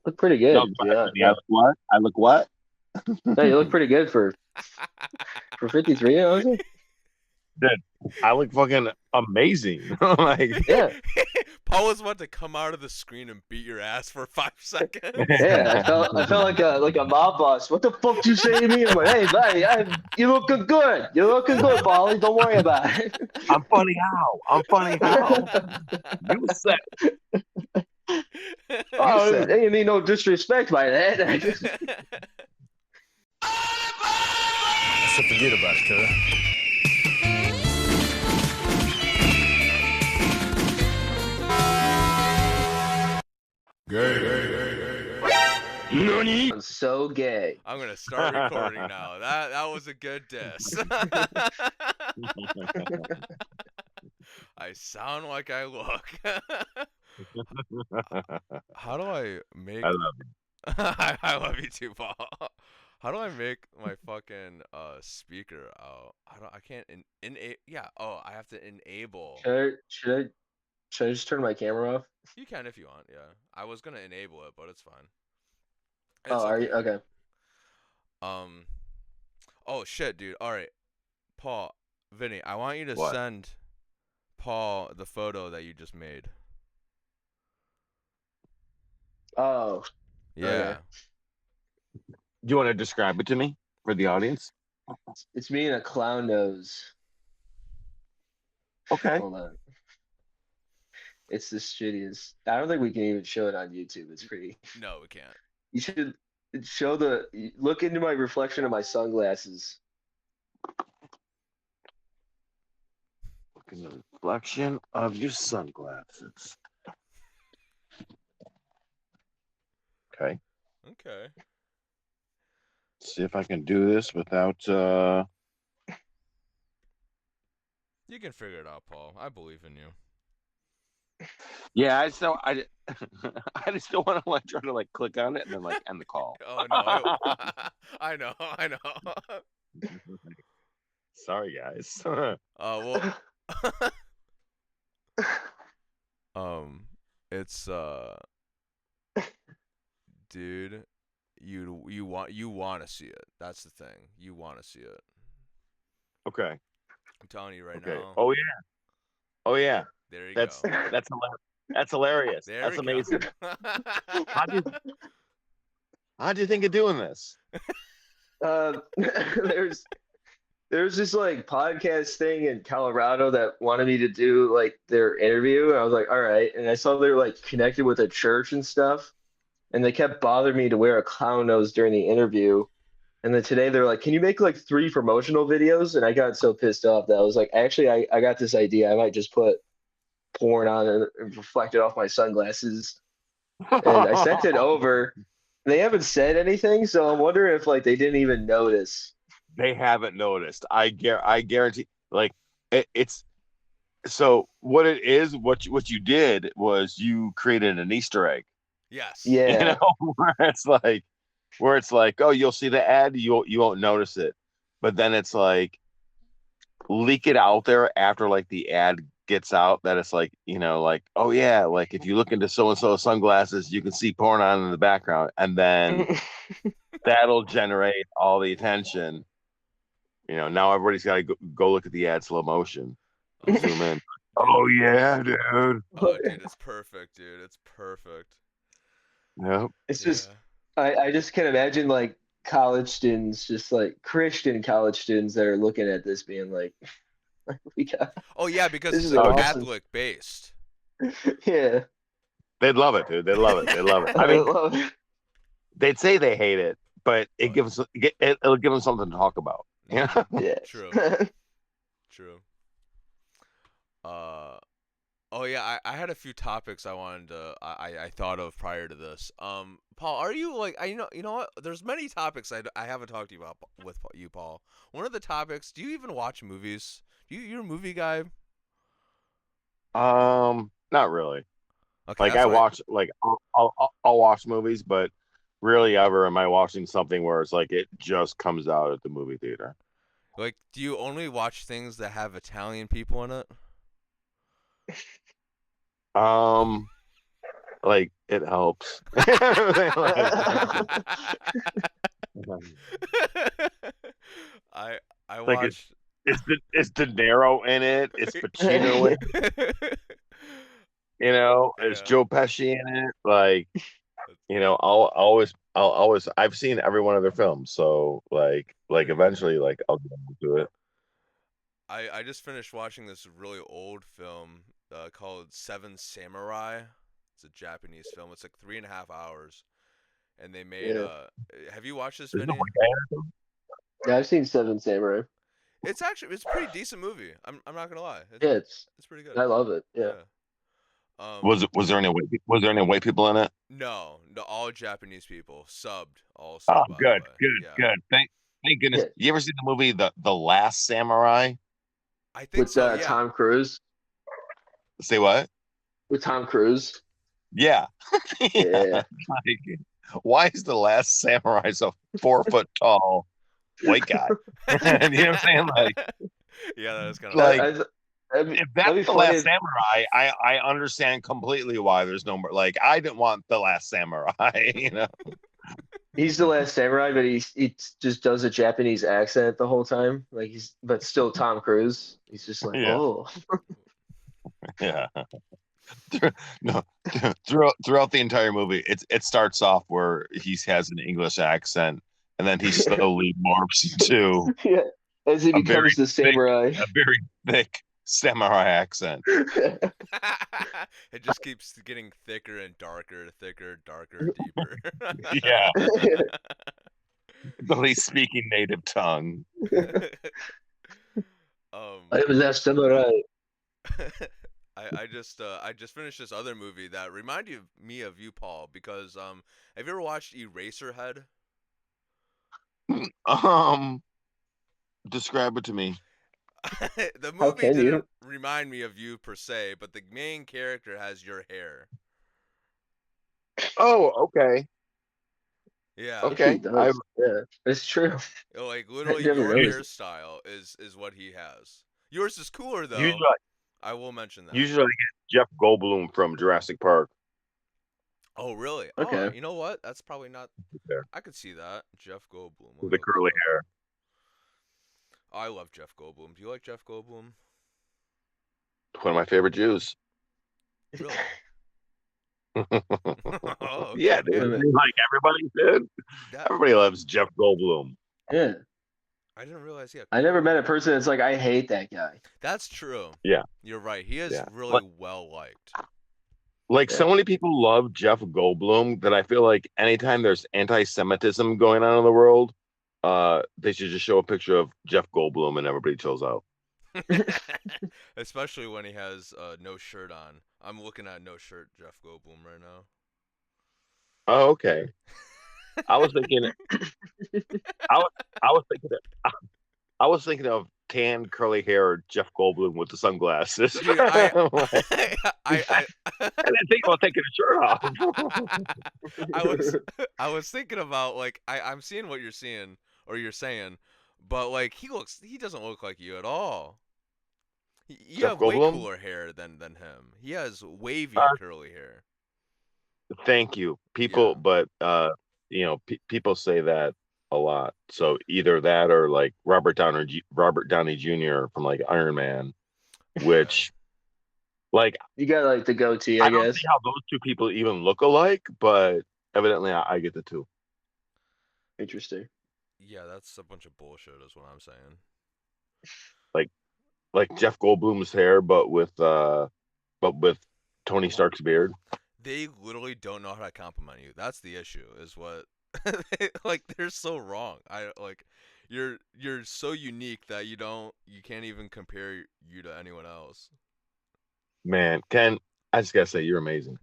Look pretty No, good. Yeah, I no, look what? I look what? no, you look pretty good for 53. Honestly, Dude, I look fucking amazing. Like, yeah, Paul was about to come out of the screen and beat your ass for 5 seconds. yeah. I felt like a mob boss. What the fuck you say to me? I'm like, hey, buddy, you looking good. You're looking good, Polly. Don't worry about it. I'm funny how? I'm funny how? You said you Oh, said ain't mean no disrespect by that. I just So forget about it, cuz. I'm so gay. I'm gonna start recording now. That was a good diss. I sound like I look. How do I make? I love I love you too, Paul. How do I make my fucking speaker out? I can't yeah. Oh, I have to enable. Should I just turn my camera off? You can if you want. Yeah, I was gonna enable it, but it's fine. Oh, It's are you okay. okay? Um. Oh shit, dude. All right, Paul, Vinny, I want you to what? send Paul the photo that you just made. Oh, okay. Yeah. Do you want to describe it to me for the audience? It's me in a clown nose. Okay. Hold on. It's the shittiest. I don't think we can even show it on YouTube. It's pretty. No, we can't. You should show the look into my reflection of my sunglasses. Look in the reflection of your sunglasses. Okay. Okay. See if I can do this without You can figure it out, Paul. I believe in you. yeah, I just don't I just don't want to like try to like click on it and then like end the call. Oh no, I know, I know. Sorry guys. Well, um, it's dude, you want to see it. That's the thing. You want to see it. Okay. I'm telling you right Okay. now. Oh yeah. Oh yeah. There you That's go. that's hilarious. There That's we go. amazing. How do you how'd you think of doing this? there's there's this like podcast thing in Colorado that wanted me to do like their interview. And I was like, all right. And I saw they're like connected with a church and stuff. And they kept bothering me to wear a clown nose during the interview. And then today they're like, can you make like three promotional videos? And I got so pissed off that I was like, actually, I got this idea. I might just put porn on and reflect it off my sunglasses. And I sent it over. They haven't said anything, so I'm wondering if like they didn't even notice. They haven't noticed. I guarantee like it's so what it is, what you did was you created an Easter egg, Yes. you know, Yeah. where it's like, oh, you'll see the ad, you won't notice it. But then it's like leak it out there after like the ad gets out that it's like, like, oh yeah, like if you look into so and so sunglasses, you can see porn on in the background, and then that'll generate all the attention. Now everybody's got to go look at the ad slow motion, Oh, zoom in. dude. Oh yeah, dude. Oh, dude, it's perfect, dude. It's perfect. Yep. It's just Yeah. I just can imagine like college students, just like Christian college students that are looking at this being like, we got Oh yeah, because this it's is a Oh, dude. awesome. Catholic based. Yeah. They'd love it, dude. They love it. They love it. I I mean, love it. they'd say they hate it, but But it'll give them something to talk about. Yeah. Yeah. true, true. Uh, oh yeah, I had a few topics I wanted to I thought of prior to this. Paul, are you like you know what? There's many topics I haven't talked to you about with you, Paul. One of the topics. Do you even watch movies? You're a movie guy? Not really. Okay, Like that's I why. watch, like I'll watch movies, but rarely ever am I watching something where it's like it just comes out at the movie theater. Like, do you only watch things that have Italian people in it? Um, like it helps. I Like watched. it's De Niro in it. It's Pacino in it. It's Yeah. Joe Pesci in it. Like, I'll always I've seen every one of their films. So like eventually like I'll get into it. I just finished watching this really old film called Seven Samurai. It's a Japanese film. It's like 3.5 hours, and they made. Yeah. Have you watched this, There's no Vinny? white guy in it? Yeah, I've seen Seven Samurai. It's a pretty decent movie. I'm not gonna lie. Yeah, It's pretty good. I love it. Yeah. Yeah. Was there any white people in it? No, all Japanese people subbed also. Oh, By good, the way. good, Yeah. good. Thank goodness. Yeah. You ever seen the movie The Last Samurai? I think With so. Yeah. Tom Cruise. Say what? With Tom Cruise. Yeah. Yeah. Like, why is The Last Samurai so 4 foot tall white guy? You know what I'm saying? Like, Yeah, that is kind of like if that's The Last Samurai, I understand completely why there's no more. Like, I didn't want The Last Samurai, He's the last samurai, but he just does a Japanese accent the whole time. But still Tom Cruise. He's just like, Yeah. oh. Yeah. No, throughout the entire movie, it starts off where he has an English accent, and then he slowly morphs into Yeah. As he becomes the samurai. a very thick samurai accent. It just keeps getting thicker and darker, deeper. Yeah. But he's speaking native tongue. I was that samurai. I just finished this other movie that reminded me of you, Paul, because have you ever watched Eraserhead? Describe it to me. The How movie can didn't you? remind me of you per se, but the main character has your hair. Oh, okay. Yeah. Okay. He does. Yeah, it's true. Like literally never your noticed. hairstyle is what he has. Yours is cooler though. Usually, I will mention that. usually I get Jeff Goldblum from Jurassic Park. Oh really? Okay. Oh, you know what? That's probably not. There. I could see that. Jeff Goldblum. With the curly hair. Oh, I love Jeff Goldblum. Do you like Jeff Goldblum? One of my favorite Jews. Really? Yeah, dude. Like everybody did. Everybody loves Jeff Goldblum. Yeah. I didn't realize he had. I never met a person that's like, I hate that guy. That's true. Yeah. You're right. He is Yeah. really well liked. Like Yeah. so many people love Jeff Goldblum that I feel like anytime there's anti-Semitism going on in the world, they should just show a picture of Jeff Goldblum and everybody chills out. Especially when he has no shirt on. I'm looking at no shirt Jeff Goldblum right now. Oh, okay. I was thinking, I was thinking of tan curly hair Jeff Goldblum with the sunglasses. Dude, I I didn't think about taking a shirt off. I was thinking about like I'm seeing what you're seeing or you're saying, but like he doesn't look like you at all. You Jeff have way Goldblum? cooler hair than him. He has wavy curly hair. Thank you, people. Yeah. But people say that a lot. So either that or like Robert Downey Jr. from like Iron Man, which like You got like the goatee, I I don't guess. see how those two people even look alike, but evidently I get the two. Interesting. Yeah, that's a bunch of bullshit is what I'm saying. Like Jeff Goldblum's hair, but with Tony Stark's beard. They literally don't know how to compliment you. That's the issue. Is what like they're so wrong. I like you're so unique that you can't even compare you to anyone else. Man, Ken, I just gotta say you're amazing.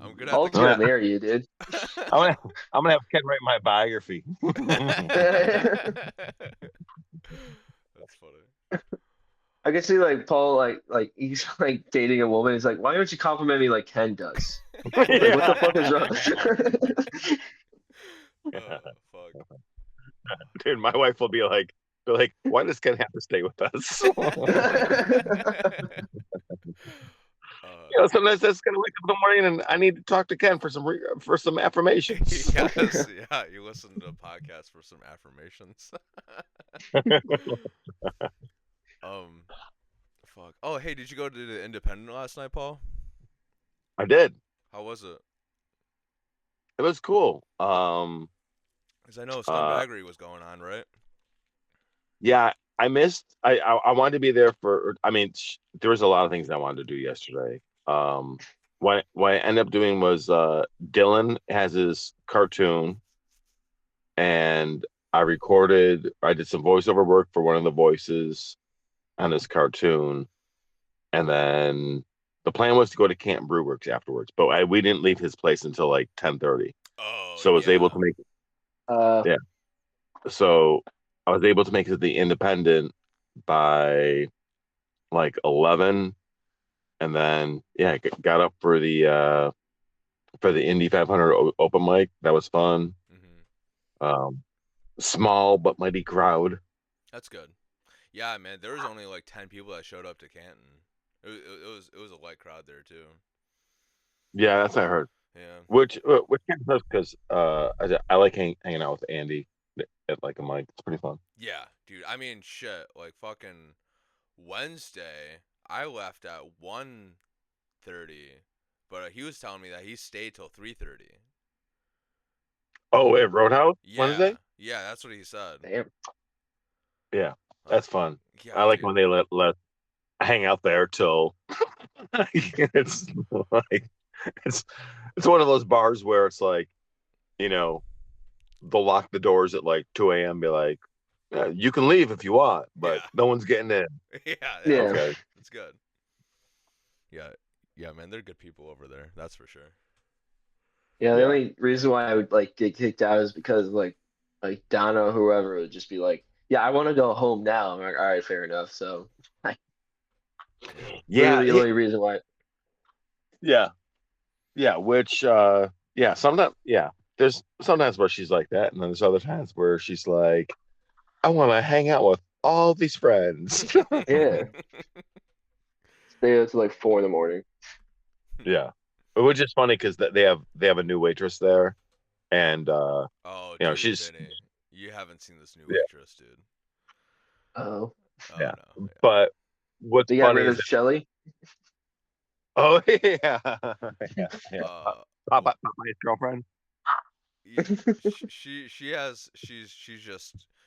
I'm gonna Paul's have to gonna marry you, dude. I'm gonna have Ken write my biography. That's funny. I can see like Paul like he's like dating a woman. He's like, why don't you compliment me like Ken does? Like, what the fuck is wrong? Fuck. Dude, my wife will be like, why does Ken have to stay with us? Sometimes that's gonna wake up in the morning and I need to talk to Ken for some affirmations. Yes, yeah, you listen to a podcast for some affirmations. um, fuck. Oh, hey, did you go to the Independent last night, Paul? I did. How was it? It was cool. Because I know Scumbaggery was going on, right? Yeah, I missed. I wanted to be there for. I mean, there was a lot of things I wanted to do yesterday. What I ended up doing was Dylan has his cartoon, and I did some voiceover work for one of the voices on this cartoon, and then the plan was to go to Camp Brewworks afterwards, but we didn't leave his place until like 10:30. Oh, So I was able yeah. to make Yeah. So I was able to make it to the Independent by like 11, and then got up for the Indy 500 open mic. That was fun. Small but mighty crowd. That's good. Yeah, man. There was only like 10 people that showed up to Canton. It was a light crowd there too. Yeah, that's what I heard. Yeah. Which kind of because I like hanging out with Andy at like a mic. It's pretty fun. Yeah, dude. I mean, shit. Like fucking Wednesday, I left at 1:30, but he was telling me that he stayed till 3:30. Oh, at Roadhouse Yeah. Wednesday? Yeah, that's what he said. Damn. Yeah, that's fun. Yeah, I like dude. when they let hang out there till it's like it's one of those bars where it's like, they'll lock the doors at like 2 a.m. Be like, yeah, you can leave if you want, but no one's getting in. Yeah. Okay. It's good. Yeah, man. They're good people over there. That's for sure. Yeah, the only reason why I would like get kicked out is because like Donna or whoever would just be like, "Yeah, I want to go home now." I'm like, "All right, fair enough." So, Yeah, literally the only reason why. yeah, which sometimes there's sometimes where she's like that, and then there's other times where she's like, I want to hang out with all these friends. Yeah, stay up to like 4 in the morning. Yeah, which is funny because they have a new waitress there, and Oh, dude, she's Vinny, you haven't seen this new Yeah. waitress, dude. Oh, yeah. No. But what's they got funny rid is of Shelly. oh yeah. Popeye's girlfriend.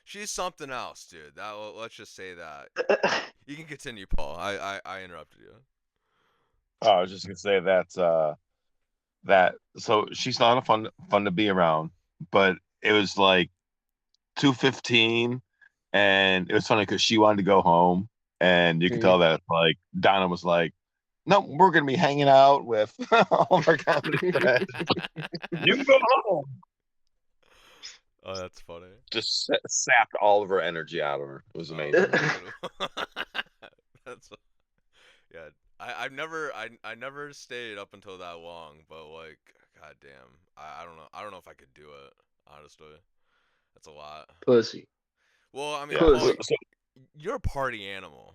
She's something else, dude. Let's just say that. You can continue, Paul. I interrupted you. Oh, I was just gonna say that so she's not a fun to be around, but it was like 2:15, and it was funny because she wanted to go home, and you could tell that like Donna was like, no, we're gonna be hanging out with all of our comedy friends. You can go home. Oh, that's funny. Just sapped all of her energy out of her. It was amazing. That's yeah. I never stayed up until that long, but like, goddamn, I don't know. I don't know if I could do it. Honestly, that's a lot. Pussy. Well, I mean, Yeah. Paul, you're a party animal.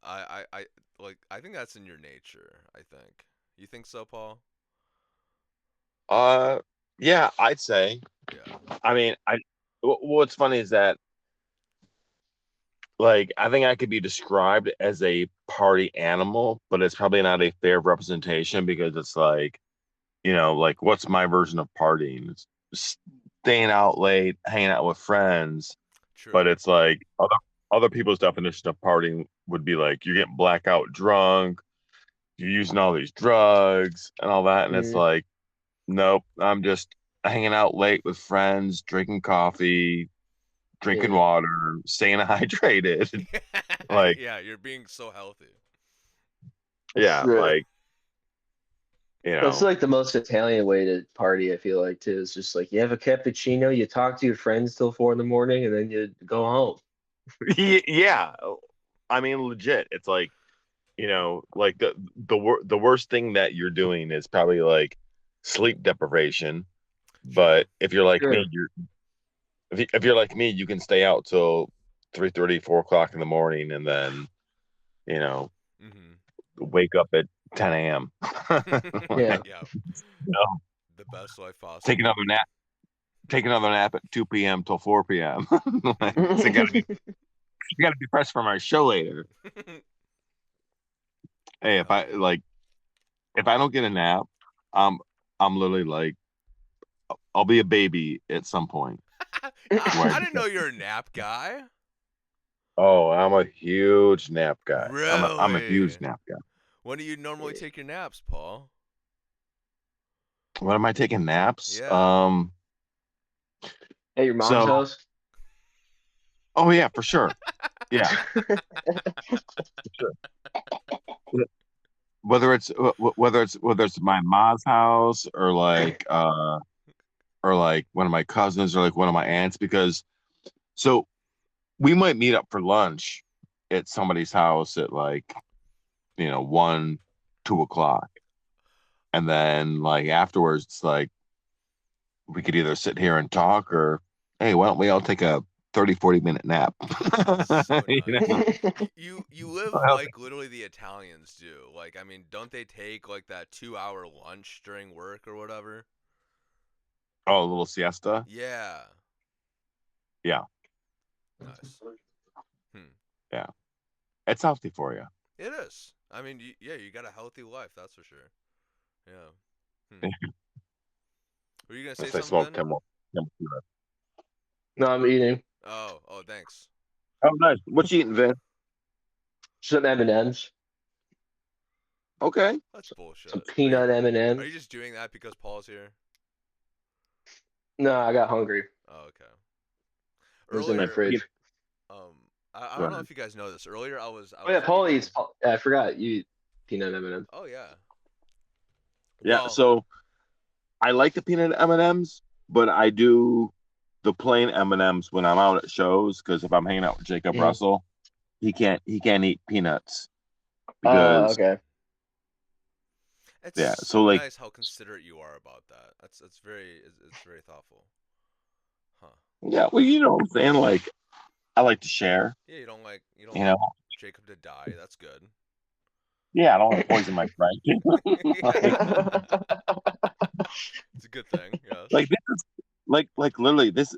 I think that's in your nature. I think. You think so, Paul? Yeah, I'd say. Yeah. I mean, what's funny is that like I think I could be described as a party animal, but it's probably not a fair representation because it's like, like what's my version of partying? It's staying out late, hanging out with friends. True. But it's like other people's definition of partying would be like you're getting blackout drunk, you're using all these drugs and all that, and it's like, nope, I'm just hanging out late with friends, drinking coffee, drinking water, staying hydrated. Like, yeah, you're being so healthy. Yeah, like, That's like the most Italian way to party, I feel like, too. It's just like you have a cappuccino, you talk to your friends till 4 in the morning, and then you go home. Yeah. I mean, legit. It's like, like the worst thing that you're doing is probably like sleep deprivation. But if you're like me, if you're like me, you can stay out till 3:30, 4 o'clock in the morning, and then, wake up at 10 a.m. Yeah. Yeah. No, The best life possible. take another nap. Take another nap at 2 p.m. till 4 p.m. Like, so you gotta be fresh for my show later. Hey, if I don't get a nap, I'm literally like I'll be a baby at some point. I didn't know you're a nap guy. Oh, I'm a huge nap guy. I'm a Really? huge nap guy. When do you normally take your naps, Paul? When am I taking naps? Yeah. At your mom's So house? oh yeah, for sure. Yeah, for sure. Whether it's my mom's house or like one of my cousins or like one of my aunts because so we might meet up for lunch at somebody's house at like 1, 2 o'clock, and then like afterwards it's like we could either sit here and talk or hey, why don't we all take a 30-40 minute nap. So You nice. know? You live like literally the Italians do. Like, I mean, don't they take like that 2 hour lunch during work or whatever? Oh, a little siesta. Yeah. Yeah, Nice. Hmm. yeah, it's healthy for you. It is. I mean, yeah, you got a healthy life, that's for sure. Yeah. Hmm. Were you gonna say If I something, smoke Vin? 10 more. No, I'm eating Oh, thanks. Oh, nice. What you eating, Vin? some M&Ms, Okay. That's bullshit. some peanut Are you M&Ms. just doing that because Paul's here? No, I got hungry. Oh, okay. It was in my Earlier, You- fridge. um, I Go don't know ahead. if you guys know this. Earlier, I Oh yeah, was Paul eating. eats. Yeah, I forgot you eat peanut M&Ms. Oh yeah. Yeah. Well, So I like the peanut M&Ms, but I do the plain M&Ms when I'm out at shows because if I'm hanging out with Jacob Mhm. Russell, he can't eat peanuts because Okay. it's yeah. So so like nice how considerate you are about that. That's very it's very thoughtful. Huh. yeah. Well, you know what I'm saying. Like I like to share. Yeah, you don't You know. want Jacob to die. That's good. Yeah. I don't want to poison my friend. Yeah, it's a good thing. Yes. Like this is like literally this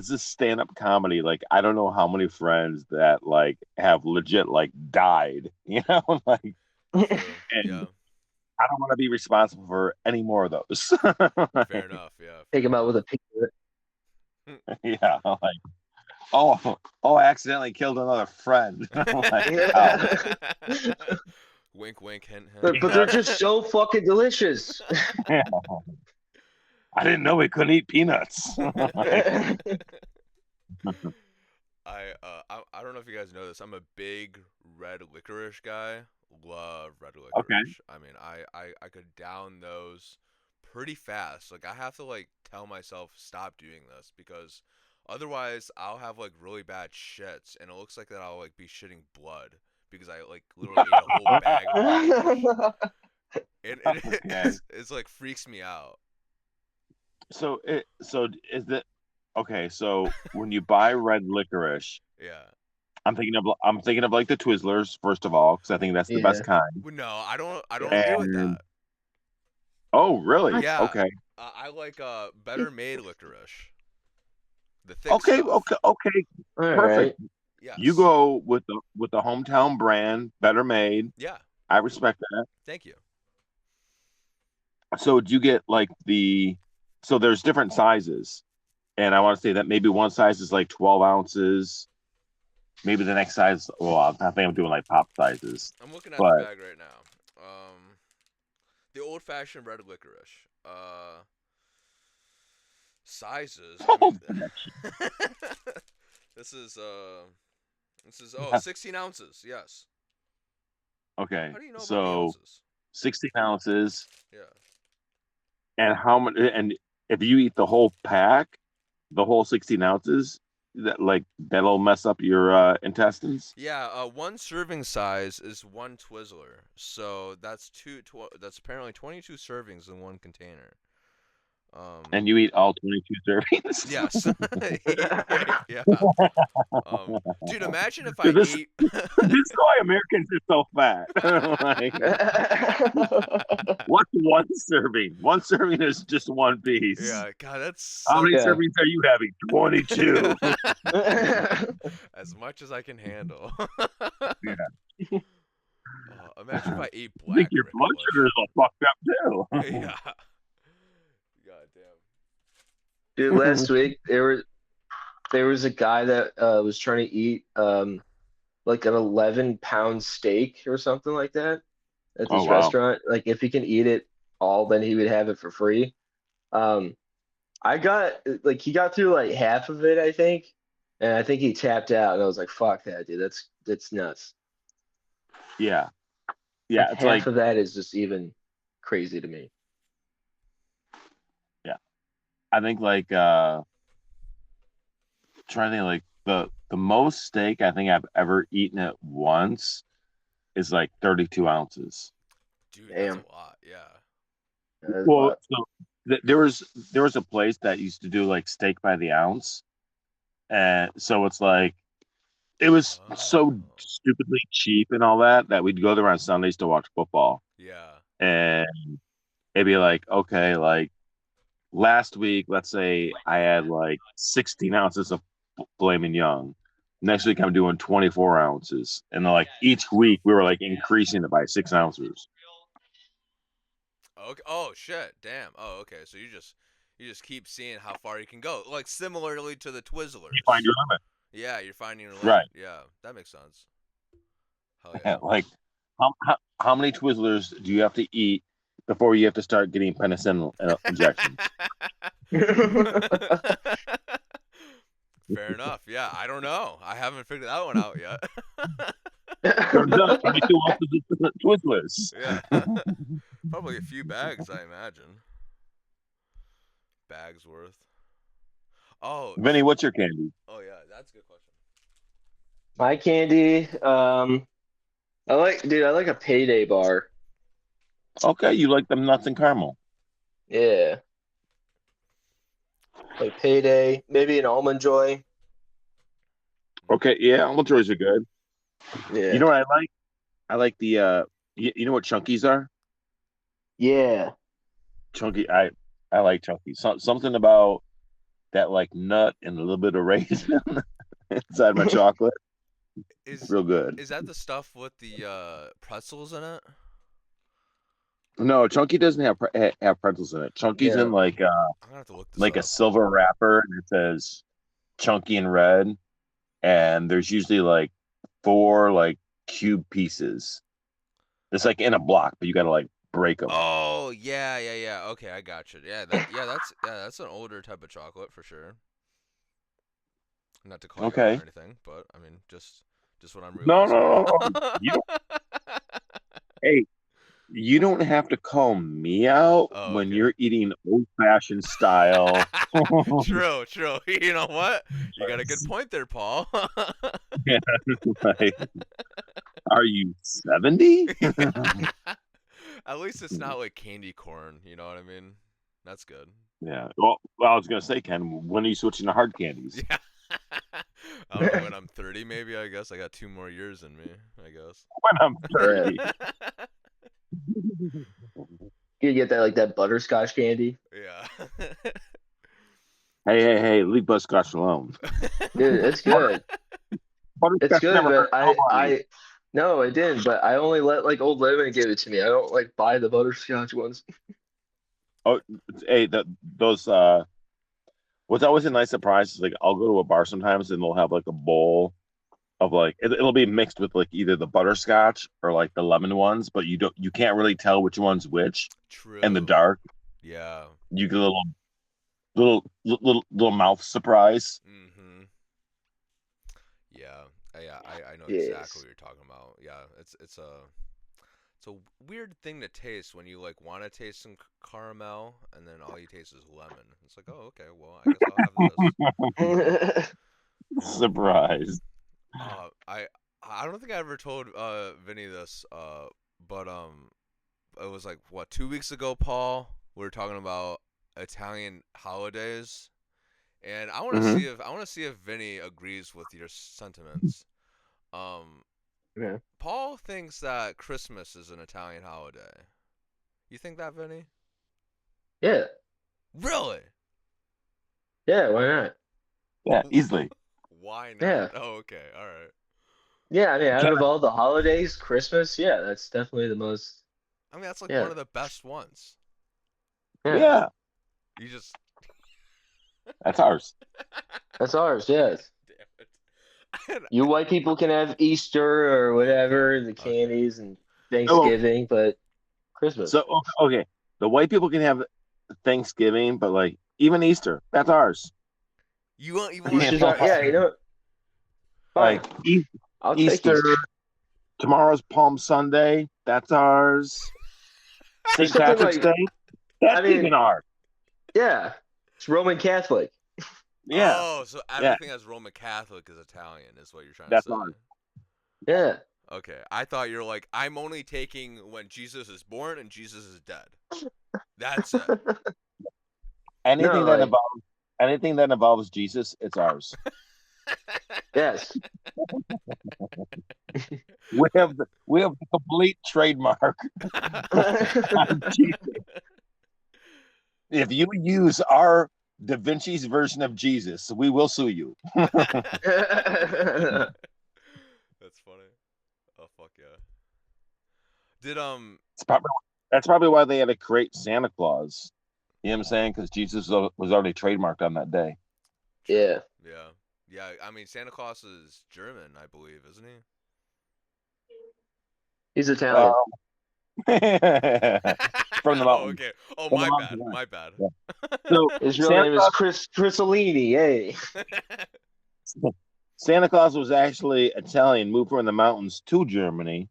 is stand up comedy. Like I don't know how many friends that like have legit like died. Like True. and Yeah. I don't want to be responsible for any more of those. Fair enough. Yeah. Take Fair him out with enough. a peanut. Yeah, like oh, I accidentally killed another friend. I'm like, oh, Yeah. Wink, wink, hint, hint. But they're just so fucking delicious. yeah. I didn't know we couldn't eat peanuts. Like, I don't know if you guys know this. I'm a big red licorice guy. Love red okay, licorice. I mean, I could down those pretty fast. Like I have to like tell myself stop doing this because otherwise I'll have like really bad shits and it looks like that I'll like be shitting blood because I like literally ate a whole bag of licorice. okay. It's like freaks me out. So is it okay? So when you buy red licorice, Yeah. I'm thinking of like the Twizzlers first of all because I think that's the best Yeah. kind. Well, no, I don't Yeah. agree with And that. oh, really? Yeah, Okay. I like better made licorice, the thick Okay. stuff. Okay. Okay. All right. Perfect. You Yes. go with the hometown brand, better made. Yeah. I respect that. Thank you. So do you get like so there's different sizes, and I want to say that maybe one size is like 12 ounces. Maybe the next size. Well, I think I'm doing like pop sizes, I'm looking at the but bag right now. The old-fashioned red licorice. Sizes. I mean, this is 16 ounces. Yes. okay. How do you know about the So ounces? 16 ounces, Yeah. and how much? And if you eat the whole pack, the whole 16 ounces, that'll mess up your intestines. Yeah, one serving size is one Twizzler, so that's that's apparently 22 servings in one container. And you eat all 22 servings? Yes. Yeah. Dude, imagine if I Dude, this ate. this is why Americans are so fat. Like, what's one serving? One serving is just one piece. Yeah, God, that's How many Yeah. servings are you having? 22. as much as I can handle. Yeah. Imagine if I ate I think black your blood licorice. sugar is all fucked up too. Yeah. God damn. Dude, last week there was a guy that was trying to eat like an 11-pound steak or something like that at Oh this wow. restaurant. Like if he can eat it all, then he would have it for free. Um, I got like he got through like half of it, I think, and I think he tapped out. And I was like, "Fuck that, dude. That's nuts." Yeah. Yeah. Like It's half like, of that is just even crazy to me. yeah. I think like trying to think like the most steak I think I've ever eaten at once is like 32 ounces. Dude, Damn. that's a lot. Yeah. That is a Well, lot. so there was a place that used to do like steak by the ounce, and so it's like it was so Oh. stupidly cheap and all that we'd go there on Sundays to watch football, Yeah. and it'd be like, okay, like last week, let's say I had like 16 ounces of filet mignon. Next week I'm doing 24 ounces, and then like each week we were like increasing it by 6 ounces. Okay. Oh shit. Damn. Oh, okay. So you just keep seeing how far you can go, like similarly to the Twizzlers. You find your limit, Yeah, you're finding your limit. right? Yeah, that makes sense. Hell yeah. Like how many Twizzlers do you have to eat before you have to start getting penicillin injections? Fair enough. Yeah, I don't know. I haven't figured that one out yet. Turns out 22 ounces of Twizzlers. Yeah. Probably a few bags, I imagine. Bags worth. Oh. Vinny, what's your candy? Oh yeah, that's a good question. My candy, I like a payday bar. Okay, you like them nuts and caramel. Yeah. Like payday, maybe an almond joy. Okay, yeah, almond joys are good. Yeah. You know what I like? I like the you know what chunkies are? Yeah. Chunky, I like chunkies. Something about that like nut and a little bit of raisin inside my chocolate. Is Real good. is that the stuff with the pretzels in it? No, chunky doesn't have pretzels in it. Chunky's Yeah. in like I'm gonna have to look this like a up. silver wrapper, and it says chunky in red, and there's usually like 4 like cube pieces. It's like in a block, but you gotta like break them. Oh yeah. Okay, I got you. That's an older type of chocolate for sure. Not to call you out Okay. or anything, but I mean just what I'm No, realizing. no. Hey, you don't have to call me out Oh, when okay. you're eating old-fashioned style. True. You know what? You got a good point there, Paul. Yeah, like, are you 70? At least it's not like candy corn, you know what I mean? That's good. Yeah. Well, I was gonna say, Ken, when are you switching to hard candies? Yeah. I don't know, when I'm 30 maybe, I guess. I got 2 more years in me, I guess. When I'm 30. You get that like that butterscotch candy. Yeah. Hey, leave butterscotch alone. Dude, it's good. Butterscotch It's good, never but hurt nobody. no, I didn't, but I only let like Old Lemon give it to me. I don't like buy the butterscotch ones. Oh, hey, those what's always a nice surprise is like I'll go to a bar sometimes and they'll have like a bowl of like it'll be mixed with like either the butterscotch or like the lemon ones, but you can't really tell which one's which True. in the dark. Yeah. You get a little mouth surprise. Mm-hmm. Yeah. I know Yes. exactly what you're talking about. Yeah, it's a weird thing to taste when you like want to taste some caramel and then all you taste is lemon. It's like, oh, okay, well, I guess I'll have this. Surprise. I don't think I ever told Vinny this, but it was like what 2 weeks ago, Paul. We were talking about Italian holidays, and I want to Mhm. see if Vinny agrees with your sentiments. Um, Yeah. Paul thinks that Christmas is an Italian holiday. You think that, Vinny? Yeah. Really? Yeah. Why not? Yeah, easily. Why not? Yeah. Oh, okay. All right. Yeah. I mean, out Can of all the holidays, Christmas, yeah, that's definitely the most. I mean, that's like one Yeah. of the best ones. Yeah. Yeah, You just that's ours. That's ours. Yes. damn it. You white people can have Easter or whatever, the Okay. candies and Oh, Thanksgiving, but Christmas. so okay, the white people can have Thanksgiving, but like even Easter, that's ours. You want I to can't Easter's take tell. yeah, you know, fine. Like I'll take Easter, Easter. tomorrow's Palm Sunday, that's ours. There's St. something Patrick's like, Day, I that's mean, even ours. yeah, it's Roman Catholic. Yeah, Oh, so yeah, everything that's Roman Catholic is Italian, is what you're trying to that's say. ours. Yeah. Okay, I thought you're like, I'm only taking when Jesus is born and Jesus is dead. That's it. Anything No, that like, involves anything that involves Jesus, it's ours. yes. We have the complete trademark on Jesus. If you use our Da Vinci's version of Jesus, we will sue you. That's funny. Oh fuck yeah. Did It's probably, that's probably why they had to create Santa Claus. You know what I'm saying? Because Jesus was already trademarked on that day. Yeah. yeah. Yeah, I mean Santa Claus is German, I believe, isn't he? He's Uh, Italian. from the Oh, mountains. okay. Oh, From the my mountains. bad. My bad. Yeah. So His real Santa name is Chris Crisolini. Hey. Santa Claus was actually Italian, moved from the mountains to Germany.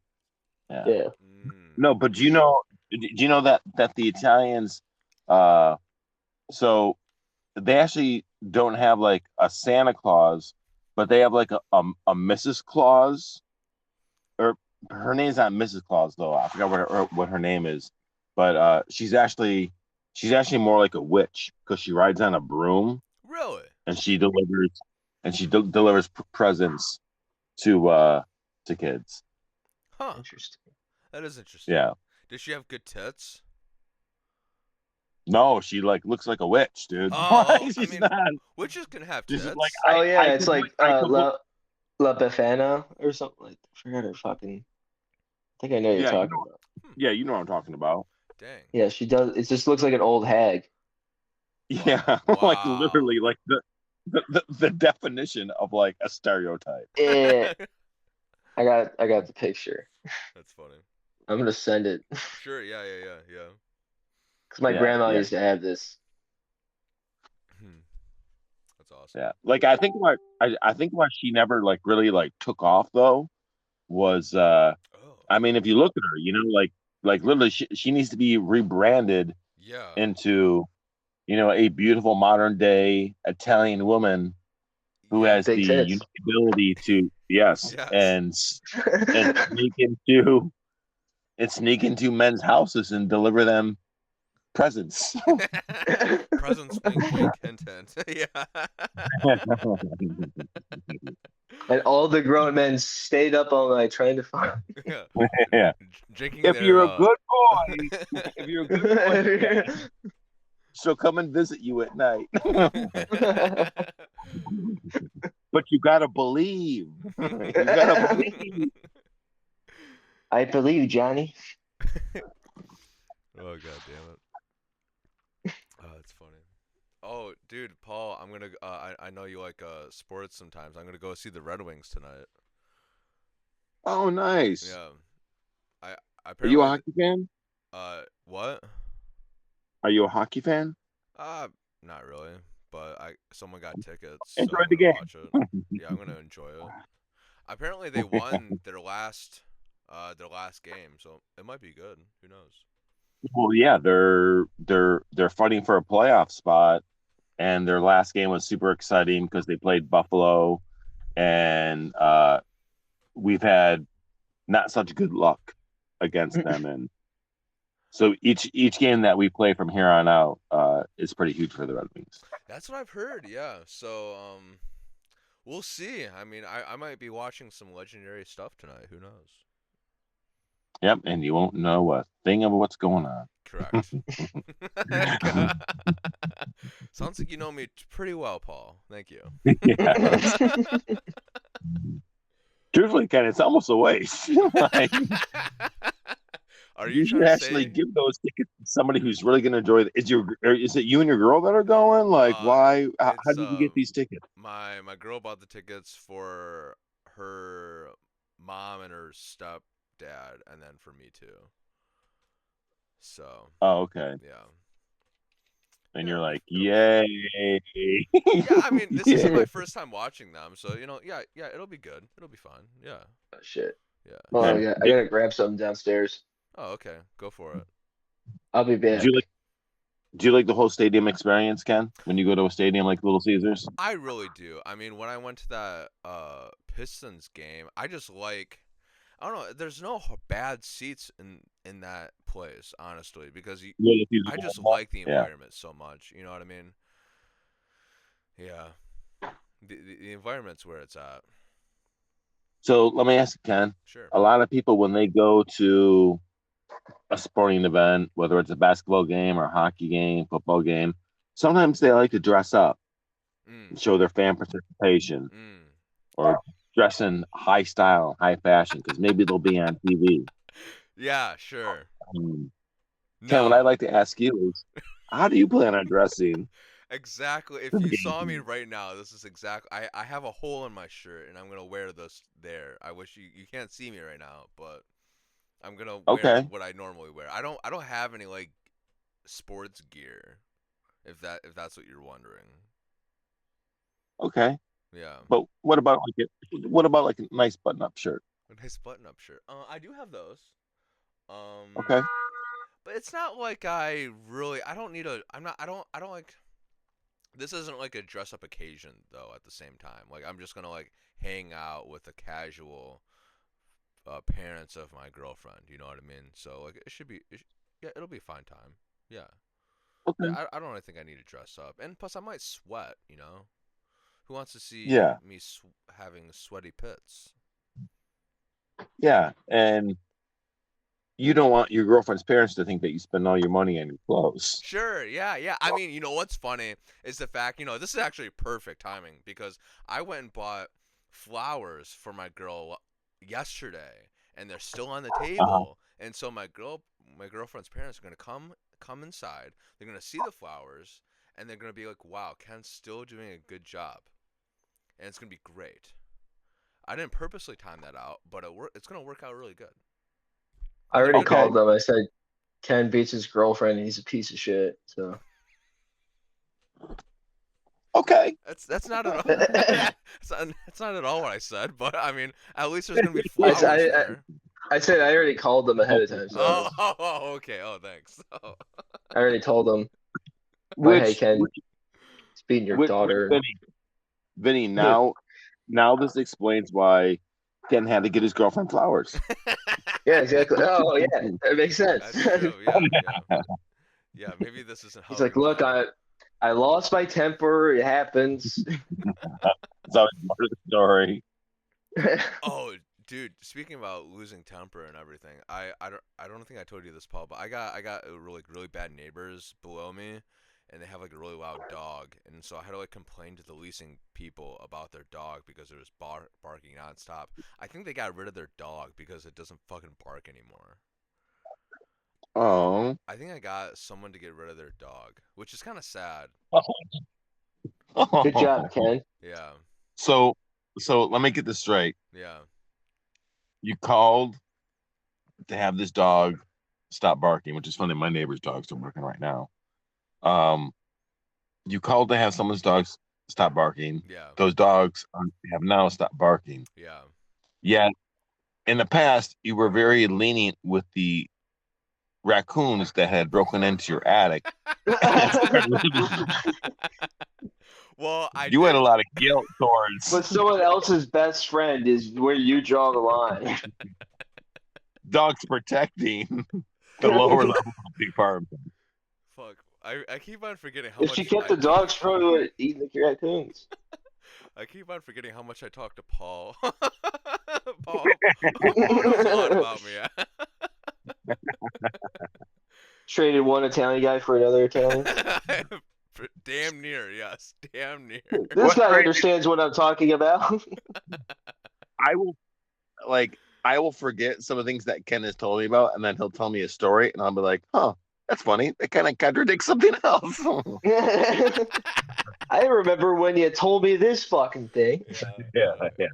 Yeah. Yeah. No, but do you know that the Italians, so they actually don't have like a Santa Claus, but they have like a Mrs. Claus, or her name's not Mrs. Claus though. I forgot what her name is, but she's actually more like a witch because she rides on a broom Really? and she delivers presents to kids. Huh. Interesting. That is interesting. Yeah. Does she have good tits? No, she like looks like a witch, dude. Oh, I She's mean, not. witches can have She's tits. like Oh yeah, I it's could like I could look. La Befana or something like that. I forgot her fucking. I think I know what you're Yeah, talking about. you know what I'm talking about. Dang. Yeah, she does. It just looks like an old hag. Yeah, Wow. like literally, like the definition of like a stereotype. Eh, I got the picture. That's funny. I'm gonna send it Sure. Yeah. because my Yeah, grandma yeah, used to have this. That's awesome. yeah. Like I think why she never like really like took off though was Oh. I mean if you look at her, you know, like literally she needs to be rebranded Yeah. into, you know, a beautiful modern day Italian woman who Yeah. has the Big tits. unique ability to yes, Yes. and sneak into men's houses and deliver them presents. Presents, wink, wink, hint, hint. Yeah. And all the grown men stayed up all night trying to find. Yeah. Yeah. Drinking If their. you're a good boy, if you're a good boy, she'll come and visit you at night. But you gotta believe. You gotta believe. I believe, Johnny. Oh god damn it. Oh, that's funny. Oh, dude, Paul, I'm gonna. I know you like sports sometimes. I'm gonna go see the Red Wings tonight. Oh, nice. Yeah. I Are you a apparently. hockey fan? What? Are you a hockey fan? Not really. But someone got tickets, so Enjoy I'm the gonna game. watch it. Yeah, I'm gonna enjoy it. Apparently they won their last game, so it might be good. Who knows? Well, yeah, they're fighting for a playoff spot, and their last game was super exciting because they played Buffalo, and we've had not such good luck against them, and So each game that we play from here on out is pretty huge for the Red Wings. That's what I've heard. Yeah. So we'll see. I mean, I might be watching some legendary stuff tonight. Who knows? Yep, and you won't know a thing of what's going on. Correct. Sounds like you know me pretty well, Paul. Thank you. Truthfully, Ken, it's almost a waste. Like, Are you should trying to actually say? give those tickets to somebody who's really going to enjoy it. Is it you and your girl that are going? Like, why? How It's did you get these tickets? my girl bought the tickets for her mom and her stepdad, and then for me too. So Oh, okay. yeah. And Yeah, you're like, it'll be yay! Yeah, I mean, this isn't my first time watching them, so yeah, it'll be good. It'll be fun. Yeah, Oh, shit. yeah. Well, Okay. yeah, I gotta grab something downstairs. Oh, okay. Go for it. I'll be back. Do you like the whole stadium experience, Ken? When you go to a stadium like Little Caesars? I really do. I mean, when I went to that Pistons game, I just like, I don't know. There's no bad seats in that place, honestly, because Little Caesars I just Bowl? like the Yeah. environment so much. You know what I mean? Yeah. The environment's where it's at. So let me ask you, Ken. Sure. A lot of people, when they go to a sporting event, whether it's a basketball game or a hockey game, football game, sometimes they like to dress up and show their fan participation or dress in high style, high fashion, because maybe they'll be on TV. Yeah, sure. Ken, what I'd like to ask you is, how do you plan on dressing? Exactly. If you saw me right now, this is exactly. I have a hole in my shirt, and I'm gonna wear this there. I wish you can't see me right now, but I'm gonna wear Okay. what I normally wear. I don't have any like sports gear, if that's what you're wondering. Okay. Yeah. But what about like a nice button-up shirt? A nice button-up shirt. I do have those. Okay. But it's not like I don't need a. I don't like. This isn't like a dress-up occasion though. At the same time, like I'm just gonna like hang out with the casual parents of my girlfriend. You know what I mean? So like yeah, it'll be a fine time. Yeah. Okay. Yeah, I don't really think I need to dress up, and plus I might sweat. You know, who wants to see Yeah. me having sweaty pits? Yeah. And you don't want your girlfriend's parents to think that you spend all your money on your clothes. Sure, yeah. I mean, you know what's funny is the fact, this is actually perfect timing because I went and bought flowers for my girl yesterday, and they're still on the table. And so my girlfriend's parents are gonna come inside. They're gonna see the flowers, and they're gonna be like, "Wow, Ken's still doing a good job," and it's gonna be great. I didn't purposely time that out, but it's gonna work out really good. I already Okay. called them. I said Ken beats his girlfriend and he's a piece of shit. So Okay. That's not at all. That's not at all what I said. But I mean, at least there's gonna be flowers Yes, there. I said I already called them ahead of time. So Okay. Oh, thanks. Oh. I already told them. Hey, Which, Ken, it's beating your daughter. Vinny, now this explains why Ken had to get his girlfriend flowers. Yeah, exactly. Oh, yeah, that makes sense. That's true. Yeah. Maybe this isn't. He's like, look, I lost my temper. It happens. It's always part of the story. Oh, dude. Speaking about losing temper and everything, I don't think I told you this, Paul, but I got really bad neighbors below me, and they have like a really loud dog, and so I had to like complain to the leasing people about their dog because it was barking nonstop. I think they got rid of their dog because it doesn't fucking bark anymore. Oh. I think I got someone to get rid of their dog, which is kind of sad. Good job, Ken. Yeah. So let me get this straight. Yeah. You called to have this dog stop barking, which is funny. My neighbor's dog's still barking right now. You called to have someone's dogs stop barking. Yeah. Those dogs have now stopped barking. Yeah. Yet, in the past, you were very lenient with the raccoons that had broken into your attic. Well, You had a lot of guilt towards. But someone else's best friend is where you draw the line. Dogs protecting. the lower level of the apartment. Fuck. I keep on forgetting how If much she kept the dogs, she probably would have eaten the raccoons. I keep on forgetting how much I talk to Paul. Paul knows a lot about me. Traded one Italian guy for another Italian. Damn near, yes. Damn near. This What's guy crazy- understands what I'm talking about. I will forget some of the things that Ken has told me about, and then he'll tell me a story, and I'll be like, "Huh, that's funny. That kind of contradicts something else." I remember when you told me this fucking thing. Yeah. It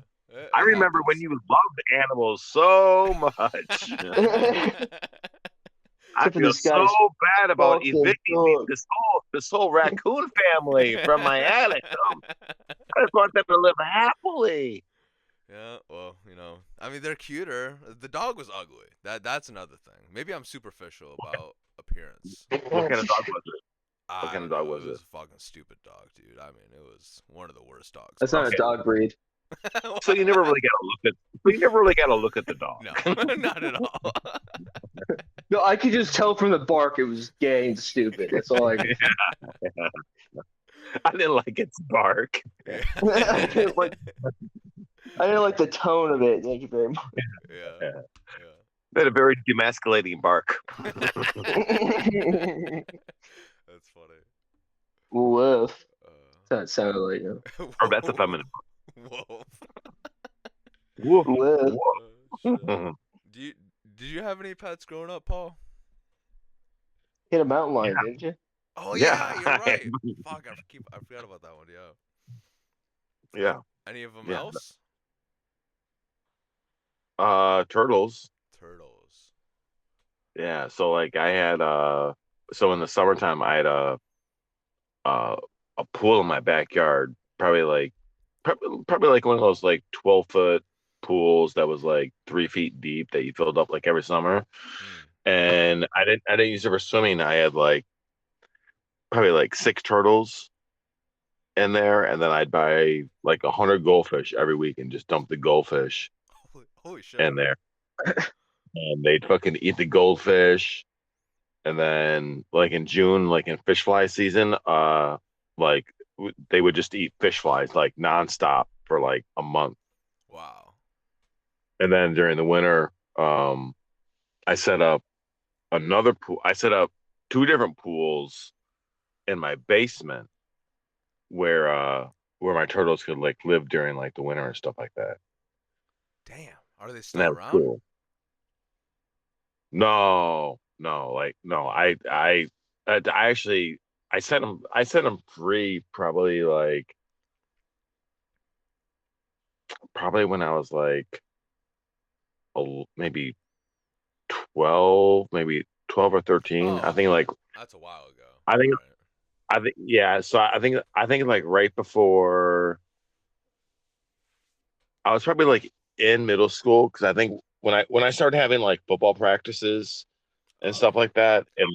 I remember when happens. you loved animals so much. I Except for feel this so guy's bad about fucking evicting dog. this whole raccoon family from my attic. I just want them to live happily. Yeah, well, I mean, they're cuter. The dog was ugly. That's another thing. Maybe I'm superficial about appearance. What kind of dog was it? I What kind of don't dog know, was it was it? a fucking stupid dog, dude. I mean, it was one of the worst dogs. That's not a dog breed. So you never really got to look at the dog. No, not at all. No, I could just tell from the bark it was gay and stupid. That's all I could. I didn't like its bark. I didn't like the tone of it. Thank you very much. Yeah. They had a very demasculating bark. That's funny. Woof. That sounded like you. Or that's a feminine. Whoa. Woof. Woof. Shit. Did you have any pets growing up, Paul? Hit a mountain lion, didn't you? Oh Yeah. yeah, you're right. Fuck, I forgot about that one. Yeah. Yeah. Any of them Yeah. else? Turtles. Turtles. Yeah. So like I had so in the summertime I had a pool in my backyard, probably like one of those like 12-foot pools that was like 3 feet deep that you filled up like every summer. And I didn't use it for swimming. I had like probably like 6 turtles in there, and then I'd buy like 100 goldfish every week and just dump the goldfish Holy shit. in there. And they'd fucking eat the goldfish. And then like in June, like in fish fly season, like they would just eat fish flies like nonstop for like a month. Wow. And then during the winter, I set up another pool. I set up 2 different pools in my basement where my turtles could like live during like the winter and stuff like that. Damn. Are they And still that was around? cool. No. I actually I set them free probably when I was like maybe 12 or 13. I think okay. like That's a while ago. I think Right. I think yeah, so I think like right before I was probably like in middle school, because I think when I started having like football practices and stuff like that, and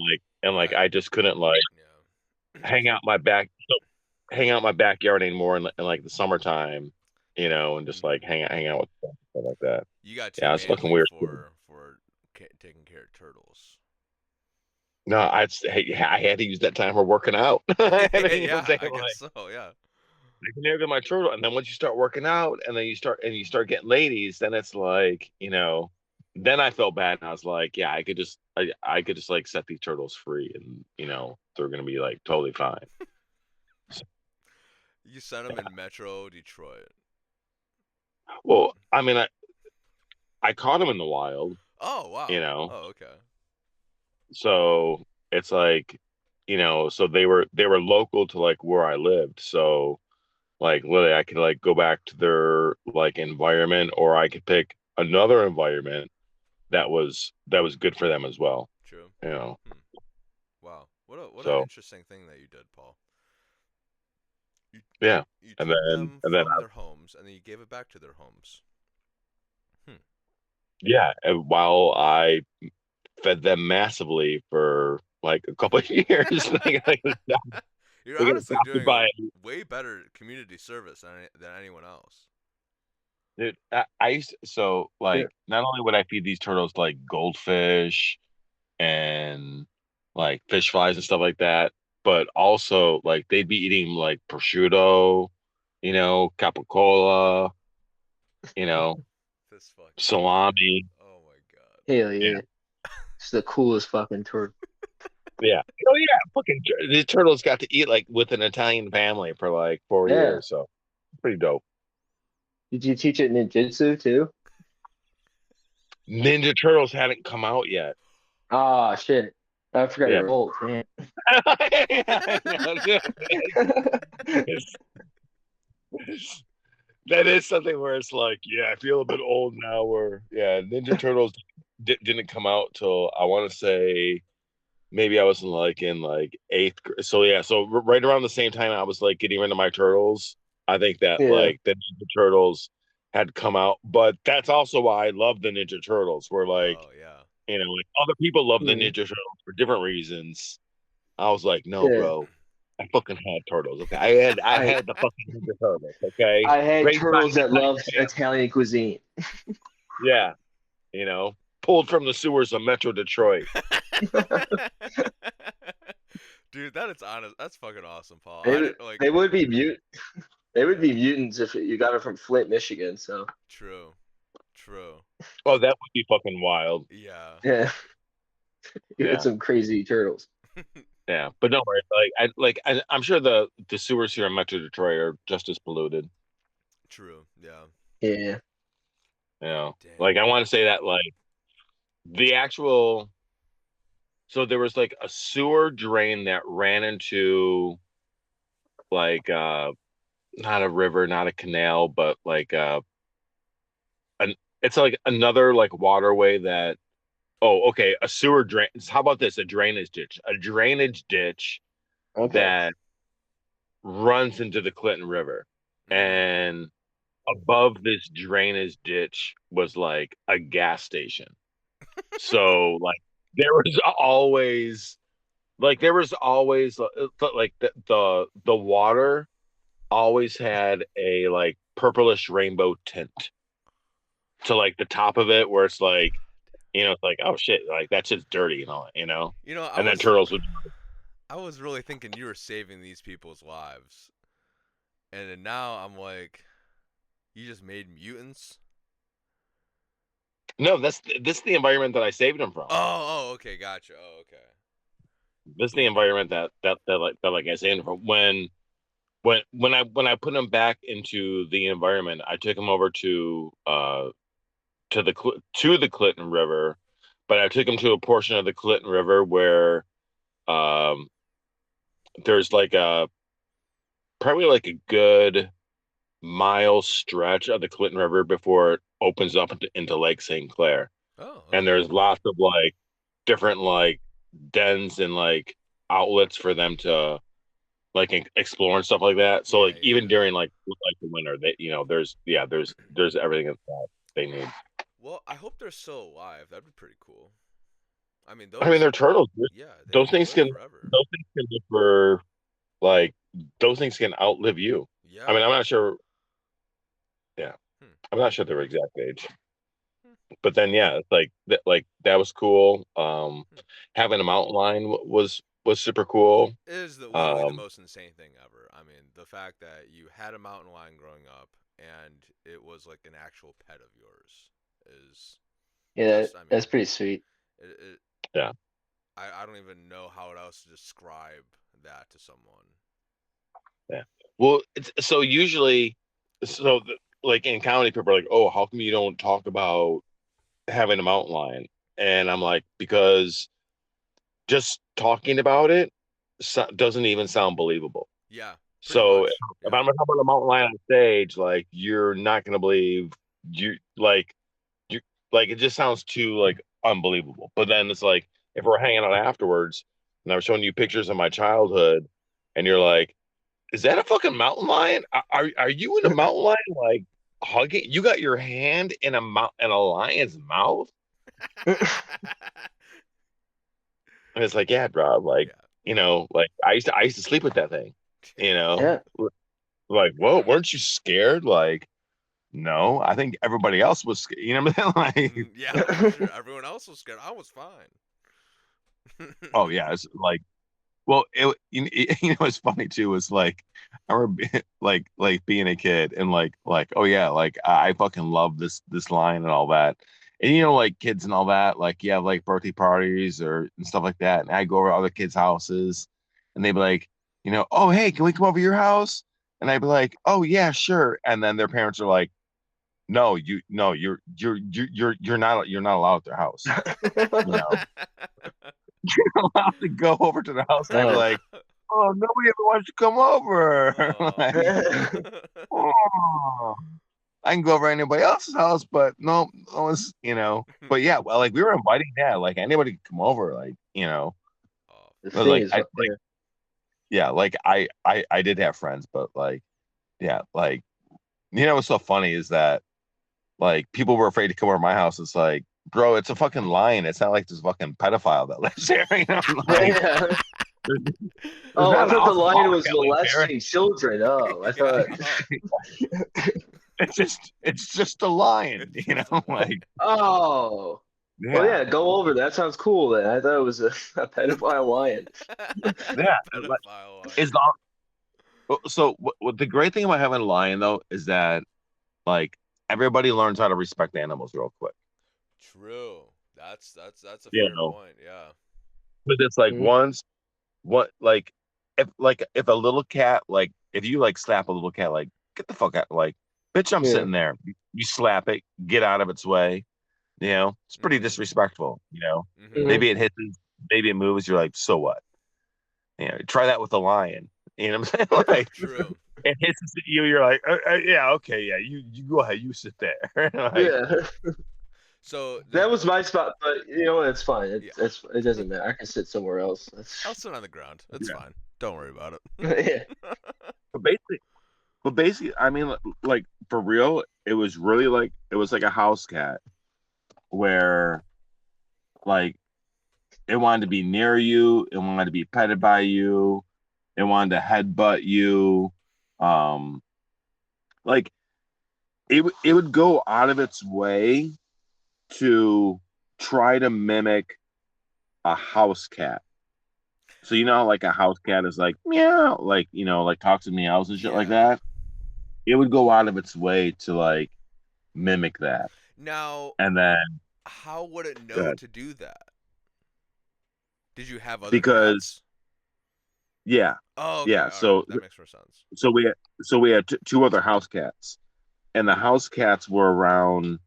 Right. I just couldn't like Yeah. hang out my backyard anymore in like the summertime, and just like hang out with stuff like that. You got too Yeah, it's fucking manly weird. for taking care of turtles. No, I had to use that time for working out. Yeah, I I guess so. Yeah. I can never get my turtle, and then once you start working out, and then you start getting ladies, then it's like, then I felt bad, and I was like, yeah, I could just like set these turtles free, and they're gonna be like totally fine. You sent them in Metro Detroit. Well, I mean, I caught them in the wild, Oh wow. Oh okay. so it's like, so they were local to like where I lived, so like literally I could like go back to their like environment, or I could pick another environment that was good for them as well. True. Wow. What an interesting thing that you did, Paul. You and took then them from their homes, and then you gave it back to their homes. And while I fed them massively for like a couple of years, You're honestly doing way better community service than anyone else. Dude, I used to, so like not only would I feed these turtles like goldfish and like fish flies and stuff like that. But also like they'd be eating like prosciutto, capicola, This fucking salami. Oh my god. Hell Yeah. yeah. It's the coolest fucking turtle. Yeah. Oh yeah. Fucking these turtles got to eat like with an Italian family for like 4 years, so pretty dope. Did you teach it ninjutsu too? Ninja Turtles hadn't come out yet. Ah, shit. I forgot Yeah. you're old, man. I know, dude. That is something where it's like, yeah, I feel a bit old now. Where Ninja Turtles didn't come out till I want to say maybe I was in eighth. So yeah, so right around the same time I was like getting into my turtles. I think that Yeah. like the Ninja Turtles had come out, but that's also why I love the Ninja Turtles. Where like Oh yeah. like other people love the Yeah. Ninja Turtles for different reasons. I was like, no, Yeah. bro. I fucking had turtles. Okay, I had the fucking Ninja Turtles. Okay, I had raised by turtles that Italian loved Italian cuisine. yeah, pulled from the sewers of Metro Detroit. Dude, that is honest. That's fucking awesome, Paul. They, I would- didn't like. they would be They would be mutants if you got it from Flint, Michigan. So True. True. Oh, that would be fucking wild. Yeah. yeah, you Yeah. had some crazy turtles. Yeah, but don't worry. I'm sure the sewers here in Metro Detroit are just as polluted. True. Yeah. Yeah, Damn. Like I want to say that like the actual. So there was like a sewer drain that ran into like not a river, not a canal, but like it's like another like waterway that okay, a sewer drain. How about this? A drainage ditch. A drainage ditch okay. that runs into the Clinton River. And above this drainage ditch was like a gas station. So like there was always like the water always had a like purplish rainbow tint to like the top of it where it's like it's like, oh shit, like that shit's dirty and all, and then turtles would. I was really thinking you were saving these people's lives, and then now I'm like, you just made mutants. No, this is the environment that I saved them from. Oh, okay, gotcha. Oh, okay. This is the environment that I saved them from. When I put them back into the environment, I took them over to the Clinton River, but I took them to a portion of the Clinton River where there's like probably like a good mile stretch of the Clinton River before it opens up into Lake St. Clair. Oh, okay. And there's lots of like different like dens and like outlets for them to like explore and stuff like that. So like even during like the winter, there's everything that they need. Well, I hope they're still alive. That'd be pretty cool. I mean, they're turtles. Yeah, those things can forever. Live for like those things can outlive you. Yeah. I mean, I'm not sure. Yeah, I'm not sure their exact age. But then, yeah, it's like that was cool. Having a mountain lion was super cool. It is literally the most insane thing ever. I mean, the fact that you had a mountain lion growing up and it was like an actual pet of yours is that's pretty sweet. Yeah. I don't even know how else to describe that to someone. Yeah. Well, so usually, like in comedy, people are like, "Oh, how come you don't talk about having a mountain lion?" And I'm like, because just talking about it doesn't even sound believable. Yeah. So if I'm talking about a mountain lion on stage, like you're not gonna believe you it just sounds too like unbelievable. But then it's like if we're hanging out afterwards and I'm showing you pictures of my childhood, and you're like, "Is that a fucking mountain lion? Are you in a mountain lion like hugging? You got your hand in a lion's mouth?" And it's like, yeah, bro, like like I used to sleep with that thing, Yeah. Like, whoa, weren't you scared? Like, no, I think everybody else was scared. You know what I'm saying? Like, yeah, I'm sure everyone else was scared. I was fine. Oh yeah, it's like, well, it's funny too. It's like I remember like being a kid and like oh yeah, like I fucking love this line and all that. And like kids and all that, like yeah, like birthday parties or and stuff like that. And I go over to other kids' houses, and they'd be like, oh hey, can we come over to your house? And I'd be like, oh yeah, sure. And then their parents are like, no, you're not allowed at their house. You know, allowed to go over to the house. And I'd be Oh. like, oh, nobody ever wants to come over. Like, oh, I can go over to anybody else's house, but no one's, But yeah, well, like we were inviting that, like anybody could come over, like, Oh, The but thing like is, yeah, like I did have friends, but like, yeah, like, what's so funny is that like people were afraid to come over to my house. It's like, bro, it's a fucking lion. It's not like this fucking pedophile that lives there. Like, yeah. there's Oh, I not an thought the lion alcoholic was that lives there. molesting children. Oh, I yeah. thought. It's just a lion, like Oh. Well, yeah, yeah, go over. That sounds cool. Then I thought it was a pedophile lion. yeah. Like, Pedophile is so what the great thing about having a lion though is that like everybody learns how to respect animals real quick. True. That's a You fair know, point. Yeah. but it's like Mhm. once what if a little cat like if you like slap a little cat like get the fuck out like bitch I'm Yeah. sitting there you slap it get out of its way it's pretty Mhm. disrespectful Mhm. Mhm. maybe it hits maybe it moves you're like so what try that with a lion what I'm saying like True. it hisses at you you're like yeah okay yeah you go ahead you sit there like Yeah. So That was my spot, but it's fine. yeah, It doesn't matter. I can sit somewhere else. I'll sit on the ground. It's yeah fine. Don't worry about it. Yeah. but basically I mean like for real it was really like it was like a house cat where like it wanted to be near you, it wanted to be petted by you, it wanted to headbutt you. Um, like it would go out of its way to try to mimic a house cat. So how like a house cat is like meow, like like talks and meows and shit like Yeah. that. It would go out of its way to like mimic that. Now, And then how would it know good to do that? Did you have other because cats? yeah, Oh, okay. yeah. All right. So That makes more sense. so we had two other house cats, and the house cats were around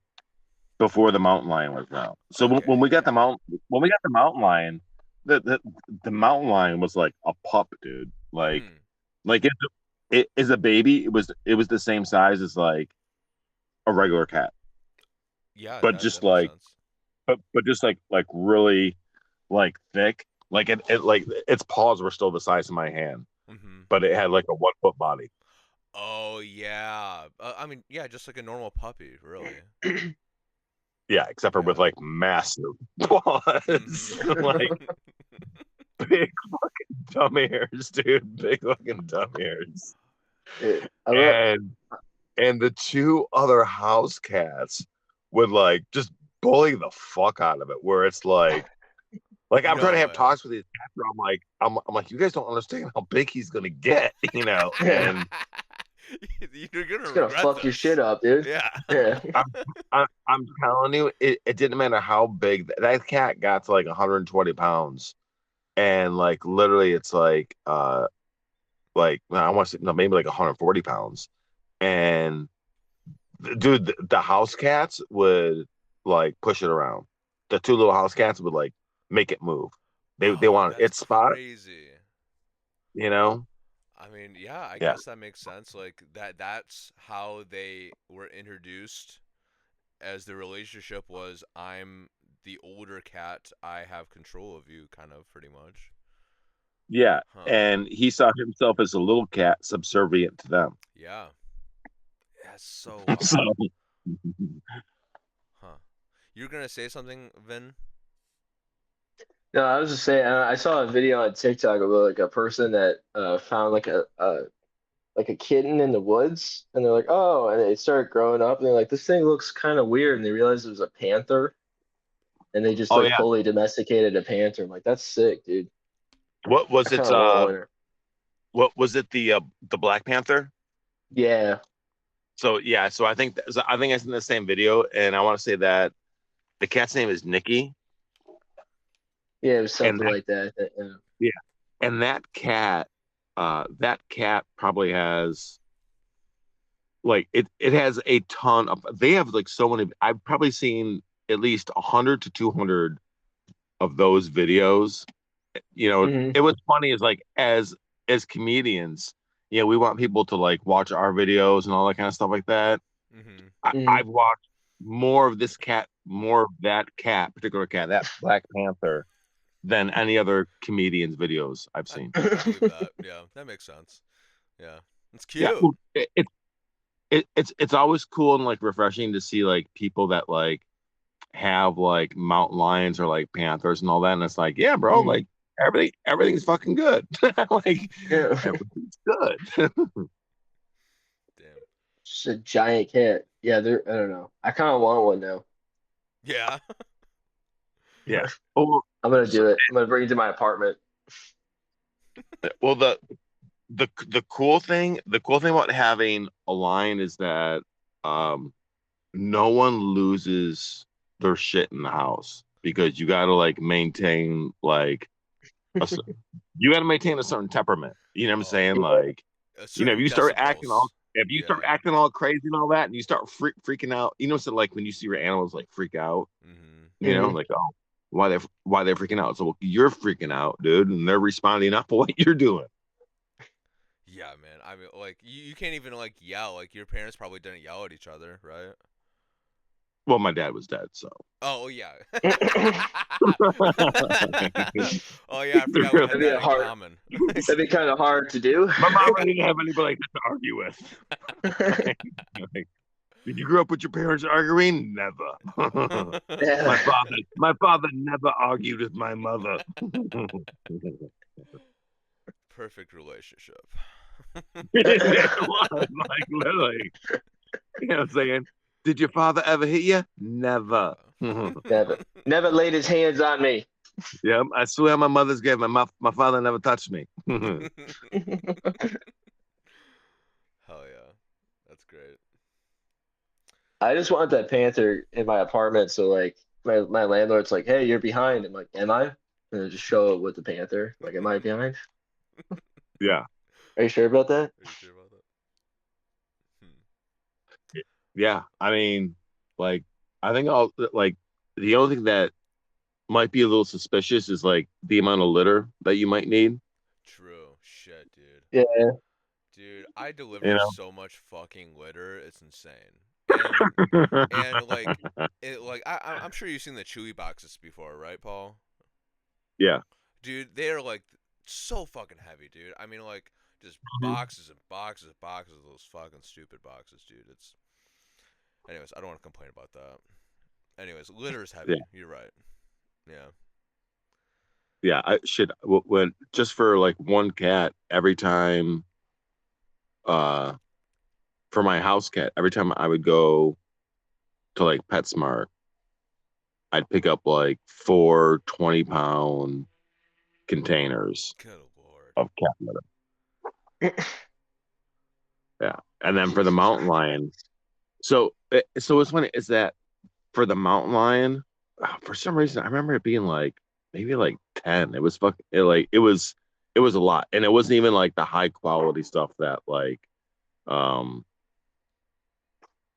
before the mountain lion was around. So when Okay. we got the mountain lion, the, the the mountain lion was like a pup, dude. Hmm. Like it is a baby. It was the same size as like a regular cat, Yeah, but that just makes like sense. but just like really like thick. Like it like its paws were still the size of my hand, Mhm. but it had like a 1 foot body. Oh yeah. I mean, yeah, just like a normal puppy, really. Yeah, except for with Yeah. like massive paws, like Mhm. big fucking dumb ears, dude. Big fucking dumb ears. Yeah. I love. And the two other house cats would like just bully the fuck out of it. Where it's like I'm trying to No have way. talks with these cats. Where I'm like, you guys don't understand how big he's gonna get, Yeah. And You're gonna It's gonna regret fuck your this. shit up, dude. Yeah. Yeah. I'm telling you, it didn't matter how big that cat got to like 120 pounds, and like literally, it's like I want to say no, maybe like 140 pounds, and dude, the house cats would like push it around. The two little house cats would like make it move. They Oh, want that's its spot, crazy. you know. I mean, yeah, I Yeah, guess that makes sense. Like that's how they were introduced as the relationship was I'm the older cat, I have control of you kind of pretty much. yeah. Huh. And he saw himself as a little cat subservient to them. Yeah. That's so So wild. Huh. You're going to say something, Vin? No, I was just saying. I saw a video on TikTok of like a person that found like a kitten in the woods, and they're like, oh, and they started growing up, and they're like, this thing looks kind of weird, and they realized it was a panther, and they just Oh like yeah. fully domesticated a panther. I'm like, that's sick, dude. What was I it? kind of want one. What was it? The Black Panther. Yeah, So yeah. So I think I seen the same video, and I want to say that the cat's name is Nikki, yeah, it was and something that, like that. Yeah. yeah, and that cat probably has like it has a ton of. They have like so many. I've probably seen at least 100 to 200 of those videos. You know, Mhm. it was funny is like as comedians, yeah, we want people to like watch our videos and all that kind of stuff like that. Mm-hmm. Mhm. I've watched more of that cat, particular cat, that Black Panther, than any other comedian's videos I've seen. I believe that. Yeah, that makes sense. Yeah, it's Yeah, cute. well, it's always cool and like refreshing to see like people that like have like mountain lions or like panthers and all that, and it's like, yeah, bro, Mhm. like everything's fucking good. Like Yeah. everything's good. Damn. Just a giant cat. Yeah, I don't know. I kind of want one now. Yeah. Yeah. Oh, I'm gonna so, do it. I'm gonna bring it to my apartment. well, the cool thing about having a lion is that no one loses their shit in the house because you got to like maintain like a, cer- you got to maintain a certain temperament. You know what I'm Oh, saying? Yeah. Like, if certain you start acting all decibels. if you start Yeah. acting all crazy and all that, and you start freaking out, so like when you see your animals like freak out, Mm-hmm. Mhm. like, oh, why they're freaking out? So well, you're freaking out, dude, and they're responding up to what you're doing. Yeah, man. I mean, like, you can't even like yell. Like, your parents probably didn't yell at each other, right? Well, my dad was dead, so. Oh yeah. They're Oh yeah, I forgot we really- had That'd be that a in hard. common. That'd be kind of hard to do. My mom didn't have anybody to argue with. Like, did you grow up with your parents arguing? Never. Yeah. My father never argued with my mother. Perfect relationship. It was like literally. You know what I'm saying? Did your father ever hit you? Never. Never laid his hands on me. Yeah, I swear my mother's gave my father never touched me. Hell yeah. That's great. I just want that panther in my apartment, so like my landlord's like, "Hey, you're behind." I'm like, "Am I?" And I just show up with the panther. Like, "Am I behind? Yeah. Are you sure about that?" Are you sure about that? Yeah. I mean, like, I think I'll like the only thing that might be a little suspicious is like the amount of litter that you might need. True. Shit, dude. Yeah. Dude, I You deliver know? so much fucking litter. It's insane. And like I'm sure you've seen the Chewy boxes before, right, Paul? Yeah. Dude, they're like so fucking heavy, dude. I mean, like just Mhm. boxes and boxes and boxes of those fucking stupid boxes, dude. Anyways, I don't want to complain about that. Anyways, litter is heavy. Yeah. You're right. Yeah. Yeah. I should when just for like one cat every time uh for my house cat, every time I would go to like PetSmart, I'd pick up like 4 20-pound containers Good lord. of cat litter. Yeah. And then for the mountain lion, so what's funny is that for the mountain lion, for some reason I remember it being like maybe like 10. It was it was a lot. And it wasn't even like the high quality stuff um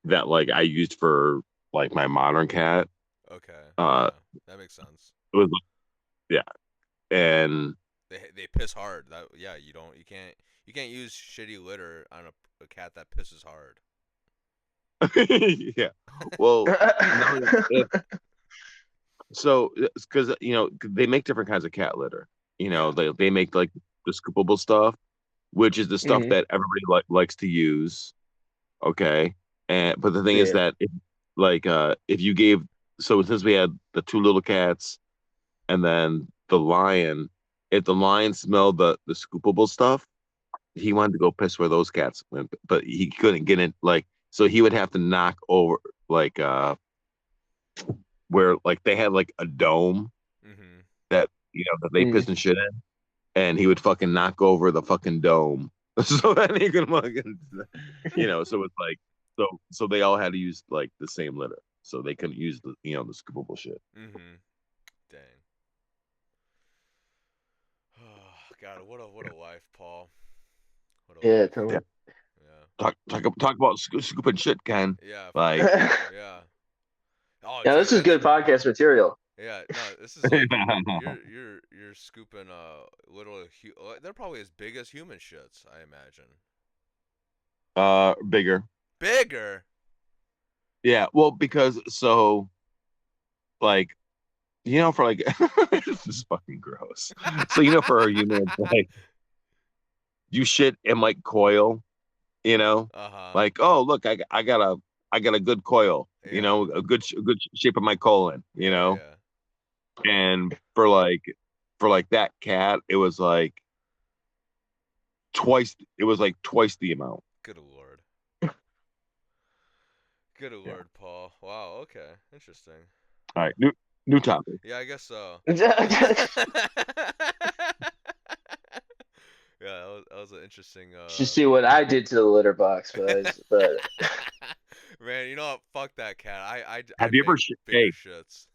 that like I used for like my modern cat. Okay. Uh Yeah, that makes sense. it was yeah. And They piss hard. That yeah, you can't use shitty litter on a cat that pisses hard. yeah. Well, no, so because they make different kinds of cat litter. Yeah. They make like the scoopable stuff, which is the stuff Mhm. that everybody likes to use. Okay, but the thing is Yeah. that if you gave since we had the two little cats and then the lion, if the lion smelled the scoopable stuff, he wanted to go piss where those cats went, but he couldn't get in. Like, so he would have to knock over like where like they had like a dome that that they pissed and shit in, and he would fucking knock over the fucking dome so that he could fucking so it's like so they all had to use like the same litter, so they couldn't use the the scoopable shit. Dang. Oh, God, what a life, Paul. Yeah, totally. Yeah. Talk about scooping shit, Ken. Yeah. Like yeah. Oh, yeah, dude, this is good podcast material. Yeah, no, this is like you're scooping literally they're probably as big as human shits, I imagine. Bigger. Bigger? Yeah, well, because so like for like this is fucking gross. So for a human, like you shit in like coil, like, oh look, I got a good coil, a good shape of my colon, Yeah. and for like that cat, it was like twice the amount. Good lord. Good lord, Paul. Wow, okay. Interesting. All right, new topic. Yeah, I guess so. Yeah, that was an interesting. You see what I did to the litter box, guys. But man, you know what? Fuck that cat. Have you ever bigger shits?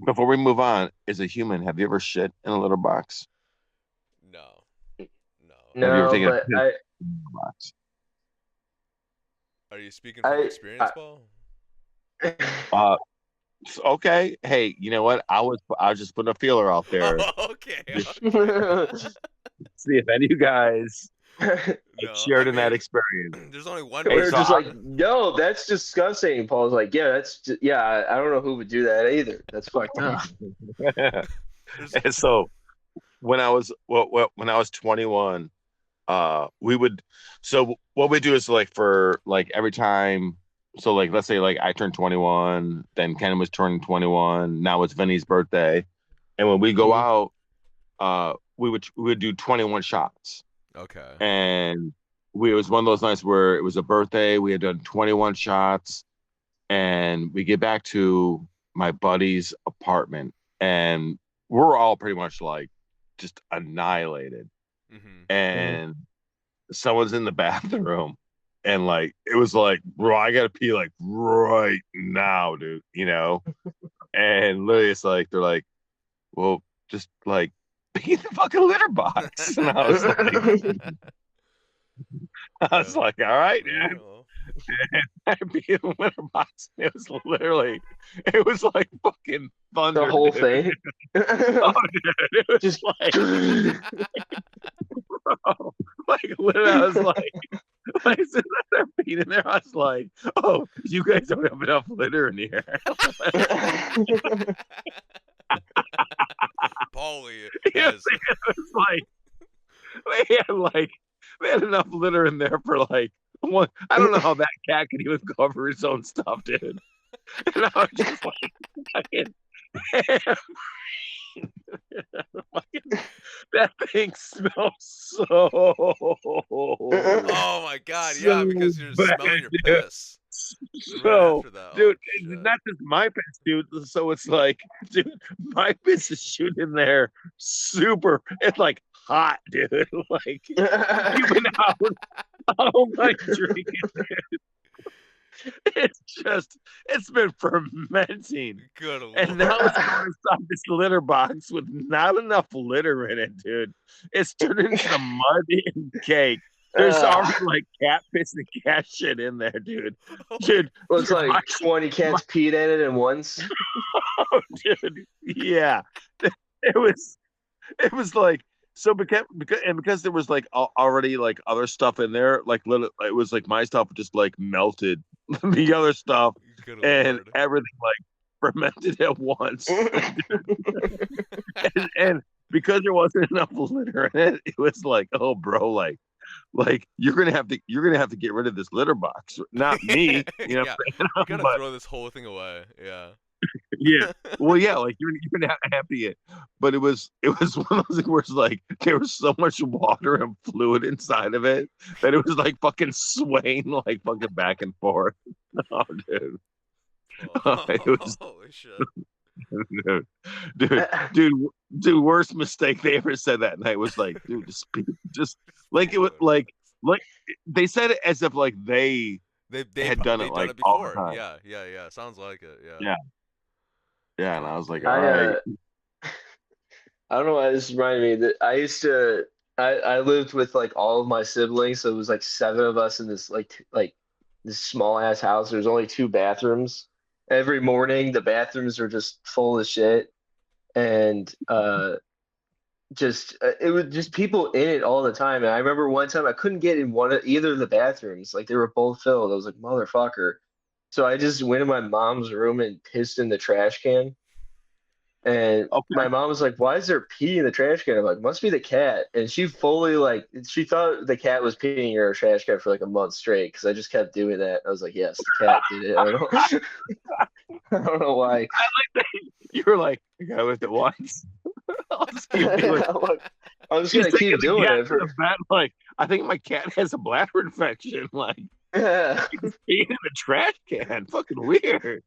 Before we move on, as a human, have you ever shit in a litter box? No. Have you ever taken a piss in a litter box? Are you speaking from experience, Paul? Okay. Hey, you know what? I was just putting a feeler out there. Okay. See if any of you guys shared in that experience. There's only one. We're just like, no, that's disgusting. Paul's like, yeah, I don't know who would do that either. That's fucked up. And so when I was 21, we would. So what we do is like for like every time. So like let's say like I turned 21, then Ken was turning 21. Now it's Vinny's birthday, and when we go out, we would do 21 shots. Okay. And it was one of those nights where it was a birthday. We had done 21 shots, and we get back to my buddy's apartment, and we're all pretty much like just annihilated. And someone's in the bathroom. And like it was like, bro, I gotta pee like right now, dude. And literally, it's like they're like, well, just like pee in the fucking litter box. And I was like, all right, man. And I peed in the litter box. It was like fucking thunder. The whole thing. Oh, dude, it was just like, bro, like literally, I was like. When I said that they're peeing in there, I was like, oh, you guys don't have enough litter in here. Paulie It was like they had enough litter in there for like one. I don't know how that cat could even cover his own stuff, dude. And I was just like, that thing smells so. Oh my god! Yeah, because you're smelling your piss. So, dude, not just my piss, dude. So it's like, dude, my piss is shooting there, super. It's like hot, dude. Like even how much drinking, dude. It's been fermenting. Good Lord. And now it's going inside this litter box with not enough litter in it, dude. It's turned into mud and cake. There's already like cat piss and cat shit in there, dude. Dude, looks like 20 cats peed in it at once. Oh, dude, yeah. It was like. So because there was like already like other stuff in there, like it was like my stuff just like melted the other stuff. Good and Lord. Everything like fermented at once. and because there wasn't enough litter in it, it was like, oh bro, like you're gonna have to get rid of this litter box, not me. Yeah. You gotta throw this whole thing away. Yeah. Yeah, well, yeah, like you're gonna have to get, but it was one of those things where it's like there was so much water and fluid inside of it that it was like fucking swaying like fucking back and forth. Oh, dude. It was Holy shit. dude, worst mistake they ever said that night was like, dude, just like it was like they said it as if like they had done it like all the before. time. Yeah. Sounds like it. Yeah, and I was like, all I right. I don't know why this reminded me that I lived with like all of my siblings, so it was like seven of us in this like this small ass house. There's only two bathrooms. Every morning the bathrooms are just full of shit, and just it was just people in it all the time. And I remember one time I couldn't get in either of the bathrooms, like they were both filled. I was like, motherfucker. So I just went in my mom's room and pissed in the trash can. And Okay. my mom was like, "Why is there pee in the trash can?" I'm like, "Must be the cat." And she fully like she thought the cat was peeing in her trash can for like a month straight because I just kept doing that. I was like, "Yes, the cat did it." I don't know. I don't know why. You were like, I gotta lift it once. I'll just keep doing it. I'm just gonna keep doing it. Like, I think my cat has a bladder infection. Like, Yeah. he's peeing in the trash can. Fucking weird.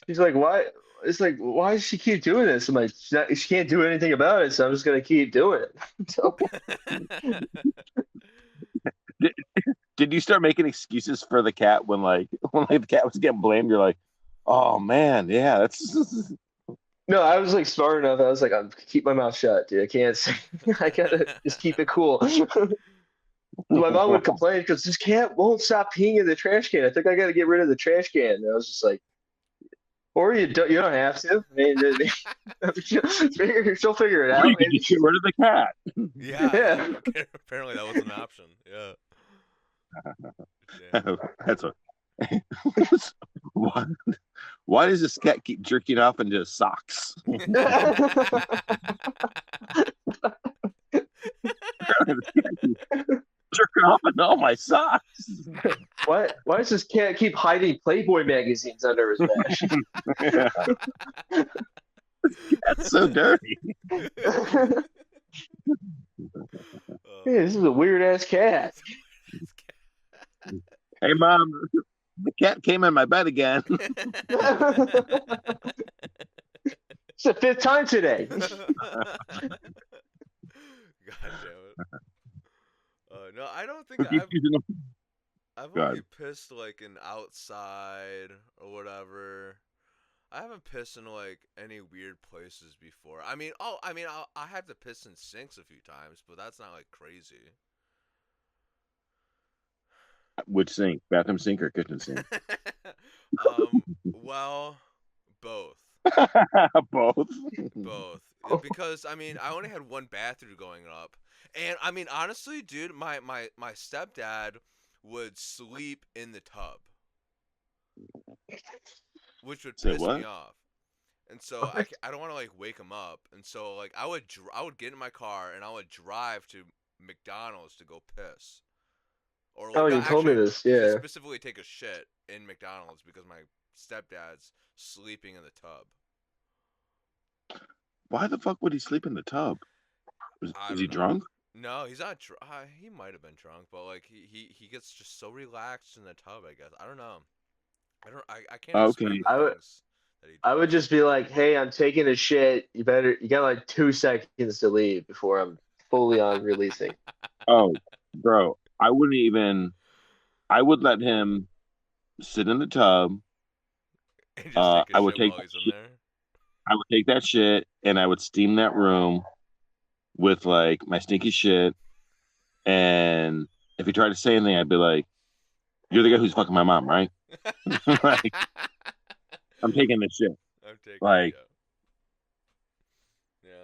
She's like, "Why?" It's like, "Why does she keep doing this?" I'm like, she can't do anything about it, so I'm just gonna keep doing it." So, Did you start making excuses for the cat when the cat was getting blamed? You're like, oh man, yeah, that's no, I was like smart enough. I was like, "I'm keep my mouth shut, dude. I can't say. I gotta just keep it cool." My mom would complain because this cat won't stop peeing in the trash can. I think I got to get rid of the trash can. And I was just like, or you don't have to. I mean, she'll figure it out. You can just get rid of the cat. Yeah. Apparently that was an option. Yeah. That's a why does this cat keep jerking off into his socks? Jerking off into all my socks. Why does this cat keep hiding Playboy magazines under his vest? That's so dirty. Hey, this is a weird ass cat. Hey mom, the cat came in my bed again. It's the fifth time today. God damn it. No, I don't think I've only pissed like in outside or whatever. I haven't pissed in like any weird places before. I mean, I had to piss in sinks a few times, but that's not like crazy. Which sink? Bathroom sink or kitchen sink? Well, both. Both. Because I mean, I only had one bathroom going up, and I mean, honestly, dude, my stepdad would sleep in the tub, which would piss me off. And so I don't want to like wake him up, and so like I would get in my car and I would drive to McDonald's to go piss. Or like, you told me this, yeah. Specifically take a shit in McDonald's because my stepdad's sleeping in the tub. Why the fuck would he sleep in the tub? Is he drunk? No, he's not drunk. He might have been drunk, but like he gets just so relaxed in the tub, I guess. I don't know. I can't explain the things that he does. I would just be like, "Hey, I'm taking a shit. You got like 2 seconds to leave before I'm fully on releasing." Oh, bro. I would let him sit in the tub. I would take that shit and I would steam that room with like my stinky shit. And if he tried to say anything, I'd be like, "You're the guy who's fucking my mom, right?" Like, I'm taking this shit. Yeah,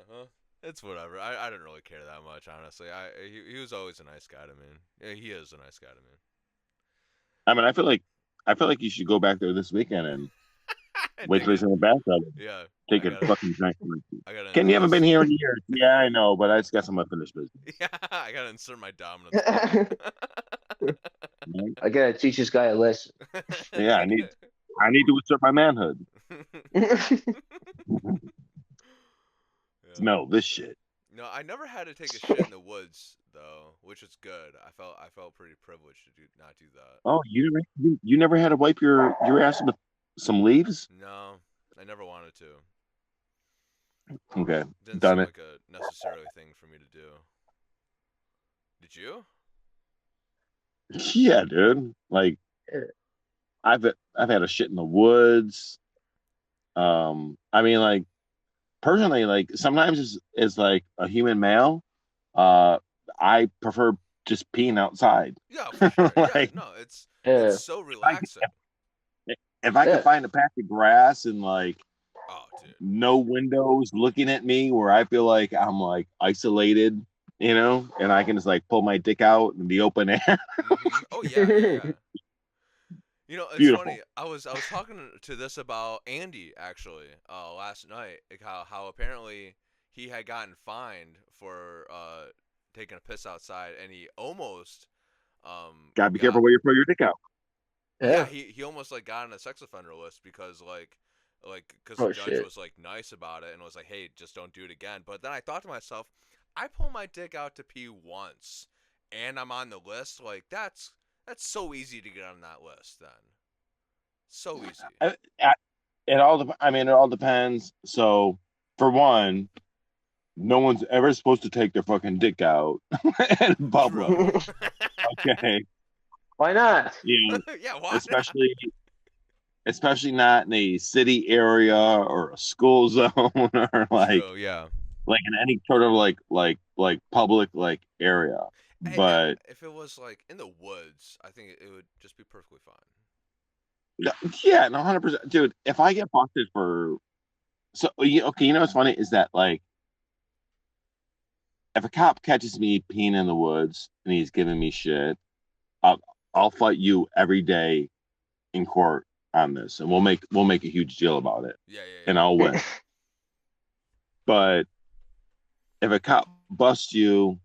huh? It's whatever. I didn't really care that much, honestly. He was always a nice guy to me. Yeah, he is a nice guy to me. I mean, I feel like you should go back there this weekend and wait till he's in the bathtub. Yeah. Take a fucking drink. Ken, you haven't been here in years. Yeah, I know, but I just got some unfinished business. Yeah, I gotta insert my dominance. I gotta teach this guy a lesson. Yeah, I need to assert my manhood. Smell this shit. No, I never had to take a shit in the woods though, which is good. I felt pretty privileged to not do that. Oh, you never had to wipe your ass with some leaves? No, I never wanted to. Okay, Didn't done seem it. like a necessarily thing for me to do. Did you? Yeah, dude. Like I've had a shit in the woods. I mean, like personally, like sometimes it's like a human male. Uh, I prefer just peeing outside. Yeah, for sure. Yeah, Like no, it's Yeah, so if I relaxing. if I could yeah. find a patch of grass and like Oh, dude. no windows looking at me where I feel like I'm like isolated, and I can just like pull my dick out in the open air. Oh yeah, yeah, yeah. You know, it's Beautiful. funny. I was talking to this about Andy actually last night. Like how apparently he had gotten fined for taking a piss outside, and he almost Gotta be careful got where you throw your dick out. yeah, Yeah. he almost like got on a sex offender list because because the Oh judge shit. was like nice about it and was like, hey, just don't do it again. But then I thought to myself, I pull my dick out to pee once, and I'm on the list. Like that's so easy to get on that list. Then so easy. I mean, it all depends. So, for one, no one's ever supposed to take their fucking dick out in public. True. Okay, Why not? Yeah, why not? especially not in a city area or a school zone or True. Yeah. like in any sort of like public like area. But If it was like in the woods, I think it would just be perfectly fine. yeah, no, 100%, dude. If I get busted for okay, what's funny is that like if a cop catches me peeing in the woods and he's giving me shit, I'll I'll fight you every day in court on this, and we'll make a huge deal about it, Yeah, yeah, and yeah. I'll win. But if a cop busts you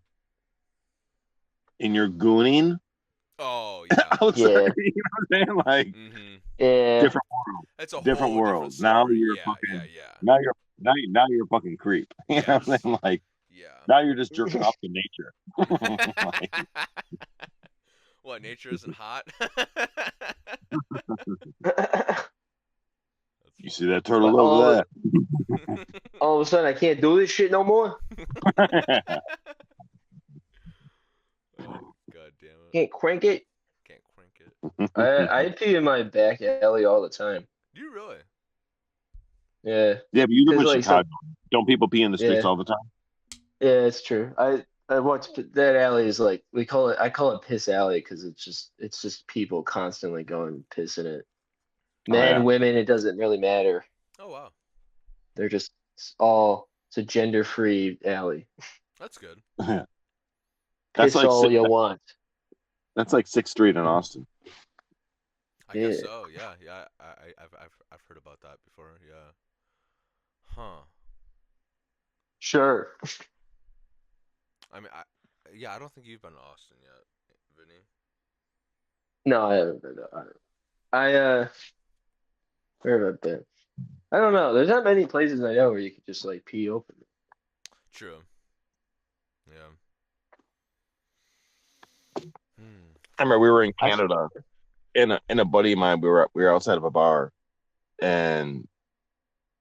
and you're gooning Oh yeah. outside, Yeah. you know what I'm saying? Like Yeah. different world, It's a different whole different worlds. Now story. you're Yeah, yeah, fucking yeah. now you're a fucking creep. You know what I'm Yes. saying? Like Yeah. now you're just jerking off to nature. Like, What, nature isn't hot? you see that turtle But over all of a sudden I can't do this shit no more. there? Oh, God damn it. Can't crank it. Can't crank it. I pee in my back alley all the time. Do you really? Yeah. Yeah, but you live Cause in like some Chicago. Don't people pee in the streets yeah, all the time? yeah, it's true. I watch that alley is like I call it piss alley because it's just people constantly going piss in it. Oh Men, yeah. women, it doesn't really matter. Oh, wow. They're just it's a gender-free alley. That's good. That's Piss like all you want. that's like 6th Street in Austin. I Yeah. guess so. Yeah, yeah. I've heard about that before. Yeah. Huh. Sure. I mean, I don't think you've been to Austin yet, Vinny. No, I haven't been. Where have I been? I don't know. There's not many places I know where you could just like pee open. True. Yeah. Hmm. I remember we were in I Canada, and a buddy of mine. We were outside of a bar, and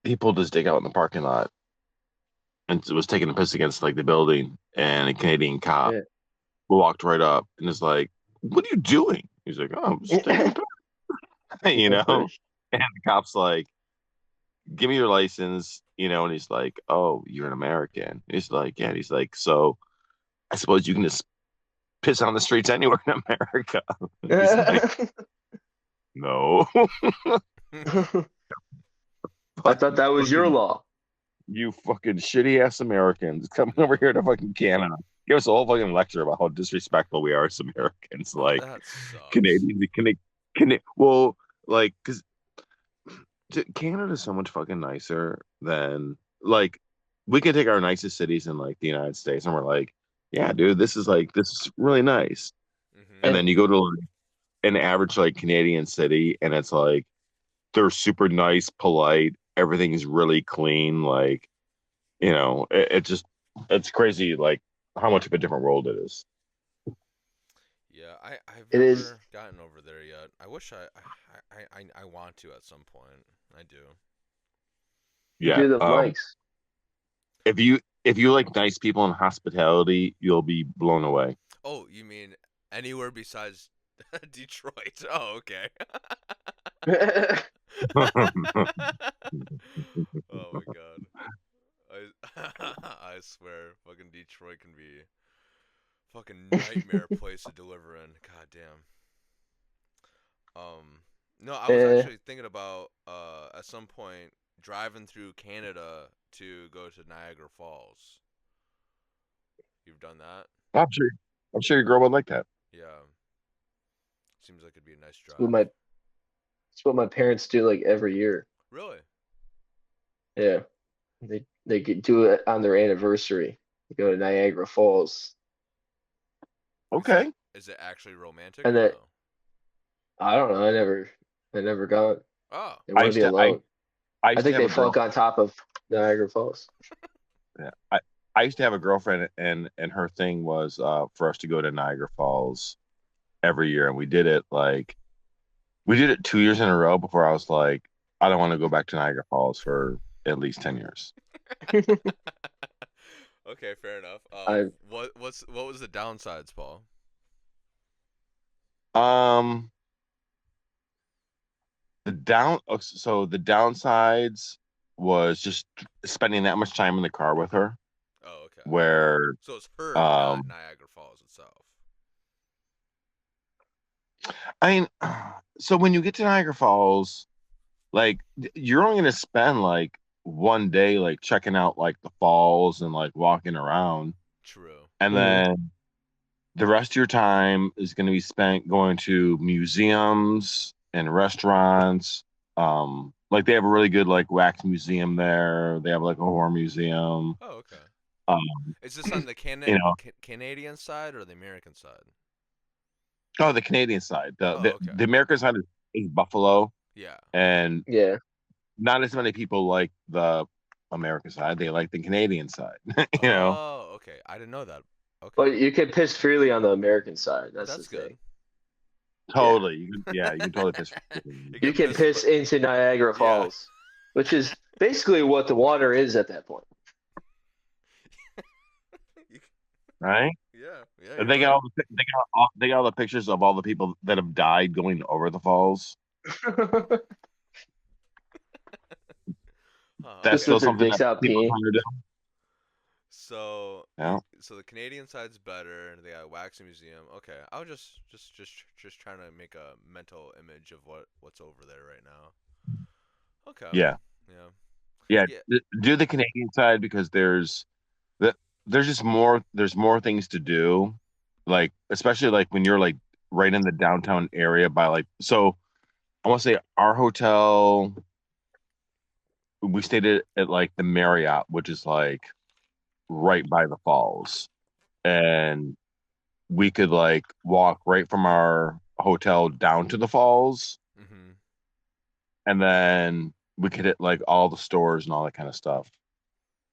he pulled his dick out in the parking lot, and was taking a piss against like the building, and a Canadian cop Yeah. walked right up and is like, "What are you doing?" He's like, "Oh, I'm just taking a piss," And the cop's like, "Give me your license," and he's like, "Oh, you're an American." He's like, "Yeah." And he's like, "So I suppose you can just piss on the streets anywhere in America." He's like, "No." I thought that was your law. You fucking shitty ass Americans coming over here to fucking Canada. Give us a whole fucking lecture about how disrespectful we are as Americans. Like That sucks. Canadians, well, like, because Canada's so much fucking nicer than like we can take our nicest cities in like the United States and we're like, yeah, dude, this is really nice. And then you go to like, an average like Canadian city and it's like they're super nice, polite, everything's really clean, like it's crazy like how much of a different world it is. Yeah, I've It is. never gotten over there yet. I wish I want to at some point. I do. You Yeah. do the mics. If you like nice people and hospitality, you'll be blown away. Oh, you mean anywhere besides Detroit? Oh, okay. Oh my god. I swear, fucking Detroit can be fucking nightmare place to deliver in. God damn. No, I was Eh, actually thinking about at some point driving through Canada to go to Niagara Falls. You've done that? I'm sure. I'm sure your girl would like that. Yeah. Seems like it'd be a nice it's what drive. my parents do like every year. Really? Yeah, they could do it on their anniversary. They go to Niagara Falls, Okay. Is it actually romantic and or then no? I don't know. I never gone. Oh. They I want to used be to. I alone. I I used to think have they a girl. fuck on top of Niagara Falls. Yeah. I used to have a girlfriend, and her thing was for us to go to Niagara Falls every year, and we did it 2 years in a row before I was like, I don't want to go back to Niagara Falls for at least 10 years. Okay, fair enough. I What was the downsides, Paul? Um, so the downsides was just spending that much time in the car with her, Oh, okay. where So it's her, not um, Niagara Falls itself. I mean, so when you get to Niagara Falls, like you're only gonna spend like one day like checking out like the falls and like walking around, True. and Mhm. then the rest of your time is going to be spent going to museums and restaurants. Like they have a really good like wax museum there. They have like a horror museum. Oh, okay. Um, Is this on the you know, Canadian side or the American side? oh, the Canadian side. The Oh, the, okay. the American side is Buffalo, Yeah. and yeah. not as many people like the American side. They like the Canadian side. You know, Oh, okay. I didn't know that. Okay. But you can piss freely on the American side. That's the That's good. thing. Yeah. totally. Yeah, you can totally piss. You You can can piss, piss into Niagara yeah. Falls, which is basically what the water is at that point. Right? Yeah, yeah, And you're right. they got all the pictures of all the people that have died going over the falls. That's Just Okay. still with their something that dicks out people peeing. want to do. So, Yeah. so the Canadian side's better, and they got a waxing museum. Okay, I was just trying to make a mental image of what's over there right now. Okay. Yeah. Yeah. Yeah. Yeah. Do the Canadian side because the there's more things to do. Like especially like when you're like right in the downtown area by like so I want to say our hotel we stayed at like the Marriott, which is like right by the falls. And we could like walk right from our hotel down to the falls, Mhm. and then we could hit like all the stores and all that kind of stuff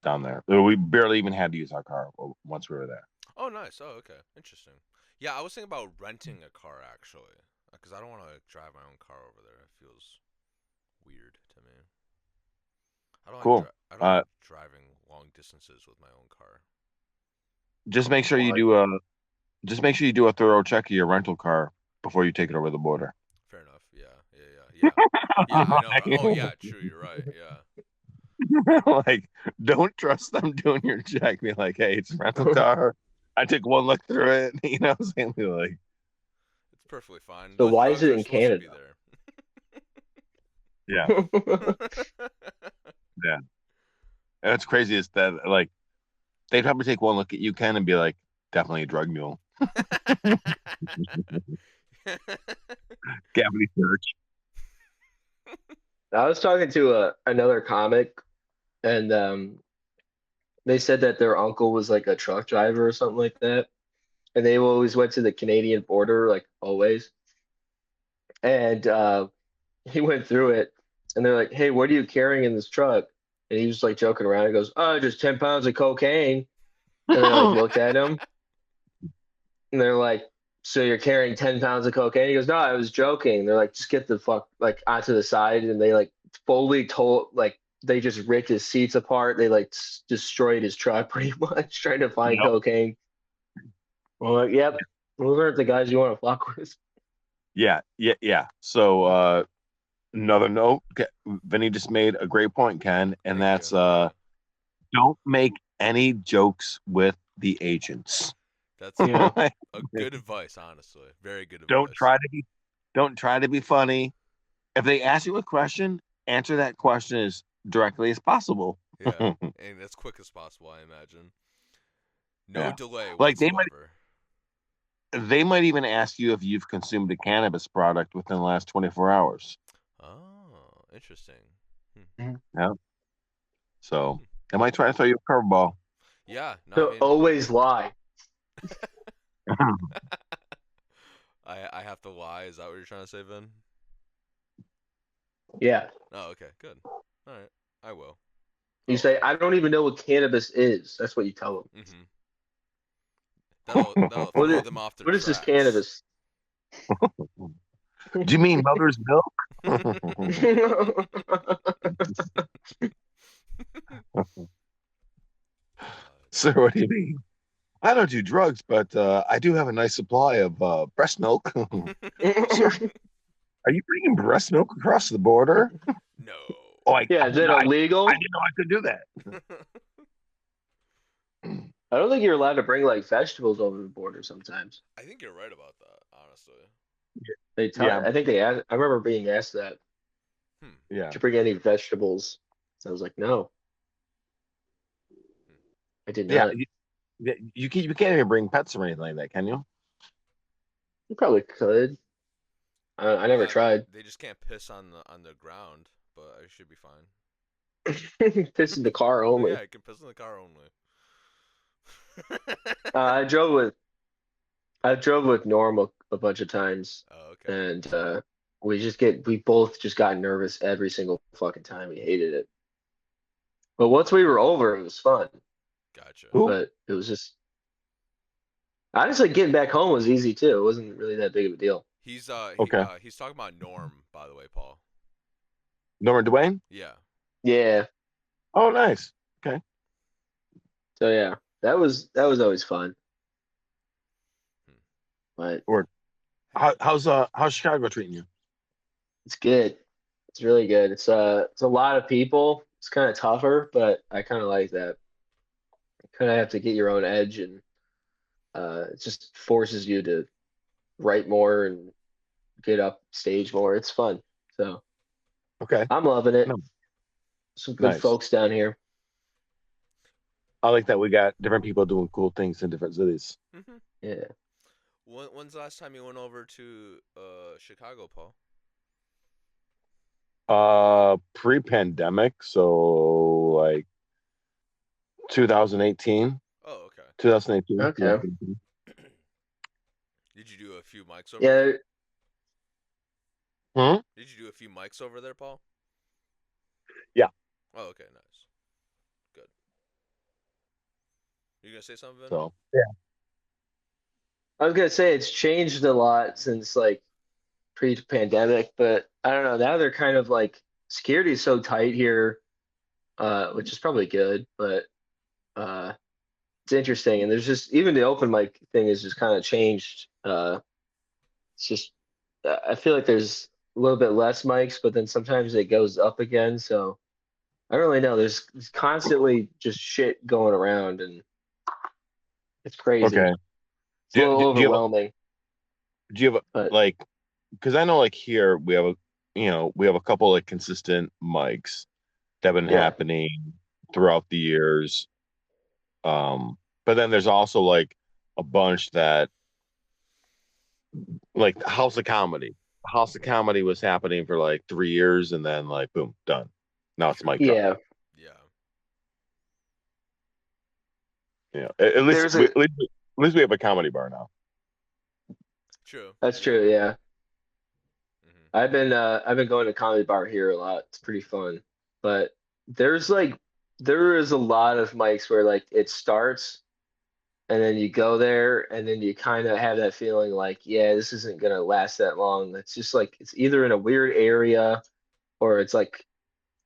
down there. We barely even had to use our car once we were there. Oh, nice. Oh, okay. Interesting. Yeah, I was thinking about renting a car actually, because I don't want to drive my own car over there. It feels weird to me. Cool. I don't like driving long distances with my own car. Just make sure you Why? do a just make sure you do a thorough check of your rental car before you take it over the border. Fair enough. Yeah. Yeah. Yeah. Yeah. Yeah. I know. Right? Oh, yeah. True. You're right. Yeah. Like, don't trust them doing your check. Be like, hey, it's a rental car. I took one look through it. You know, saying like, It's perfectly fine. So Those why is drugs it are in supposed to be Canada? yeah, there. yeah. And what's crazy is that like they'd probably take one look at you, Ken, and be like, definitely a drug mule. Cavity search. I was talking to another comic, and they said that their uncle was like a truck driver or something like that, and they always went to the Canadian border, like always. And he went through it, and they're like, "Hey, what are you carrying in this truck?" And he was like joking around. He goes, "Oh, just 10 pounds of cocaine." And they like looked at him, and they're like, so you're carrying 10 pounds of cocaine? He goes, no, I was joking. They're like, just get the fuck like onto the side, and they like fully told like they just ripped his seats apart. They like destroyed his truck pretty much trying to find Yep. cocaine. Well, like, yep, those aren't the guys you want to fuck with. Yeah. So another note, Vinny just made a great point, Ken, and Thank that's you. don't make any jokes with the agents. That's Yeah. a good advice, honestly. Very good advice. Don't try to be funny. If they ask you a question, answer that question as directly as possible. Yeah, and as quick as possible, I imagine. No Yeah. delay Like whatsoever. they might even ask you if you've consumed a cannabis product within the last 24 hours. Oh, interesting. Yeah. So they might try to throw you a curveball. Yeah, no, So I mean, always lie. I have to lie. Is that what you're trying to say, Vin? Yeah. Oh, okay, good. All right, I will. You say, I don't even know what cannabis is. That's what you tell them. Mm-hmm. That'll What throw is, them off their what is this tracks. cannabis? Do you mean mother's milk? Sir, what do you mean? I don't do drugs, but I do have a nice supply of breast milk. Sir, are you bringing breast milk across the border? No. Oh, Yeah, is it illegal? I didn't know I could do that. I don't think you're allowed to bring like vegetables over the border sometimes. I think you're right about that, honestly. Yeah. I think they asked, I remember being asked that. Yeah. Did you bring any vegetables? So I was like, no. I did Yeah. not. You can't even bring pets or anything like that, can you? You probably could. I never tried. They just can't piss on the ground, but I should be fine. Piss in the car Oh, only. yeah, I can piss in the car only. I drove with Norm a bunch of times, Oh, okay. and we both just got nervous every single fucking time. We hated it. But once we were over, it was fun. Gotcha. Who? But it was just honestly getting back home was easy too. It wasn't really that big of a deal. He's Okay. He's talking about Norm, by the way, Paul. Norman Dwayne? Yeah. Yeah. Oh, nice. Okay. So yeah, that was always fun. But How's Chicago treating you? it's good. It's really good. It's a lot of people. It's kind of tougher, but I kind of like that. You kind of have to get your own edge, and it just forces you to write more and get up stage more. It's fun. So Okay. I'm loving it. No. Some good Nice. folks down here. I like that we got different people doing cool things in different cities. Mm-hmm. Yeah. When's the last time you went over to Chicago, Paul? Pre-pandemic, so like 2018. Oh, okay. 2018. Okay. Did you do a few mics over there? Yeah. Did you do a few mics over there, Paul? Yeah. Oh, okay, nice. Good. You gonna say something, Vin? So yeah. I was gonna say it's changed a lot since like pre-pandemic, but I don't know. Now they're kind of like security is so tight here, which is probably good, but it's interesting. And there's just even the open mic thing is just kind of changed. It's just I feel like there's a little bit less mics, but then sometimes it goes up again. So I don't really know. There's constantly just shit going around, and it's crazy. Okay. It's a little overwhelming. Do you have like, because I know like here we have a couple like consistent mics that have been happening throughout the years. But then there's also like a bunch that like House of Comedy. House of Comedy was happening for like 3 years and then like boom, done. Now it's mic drop. Yeah. Yeah. At least we have a comedy bar now. True. That's true, yeah. Mm-hmm. I've been going to comedy bar here a lot. It's pretty fun. But there is a lot of mics where like it starts and then you go there, and then you kind of have that feeling like, yeah, this isn't gonna last that long. It's just like it's either in a weird area, or it's like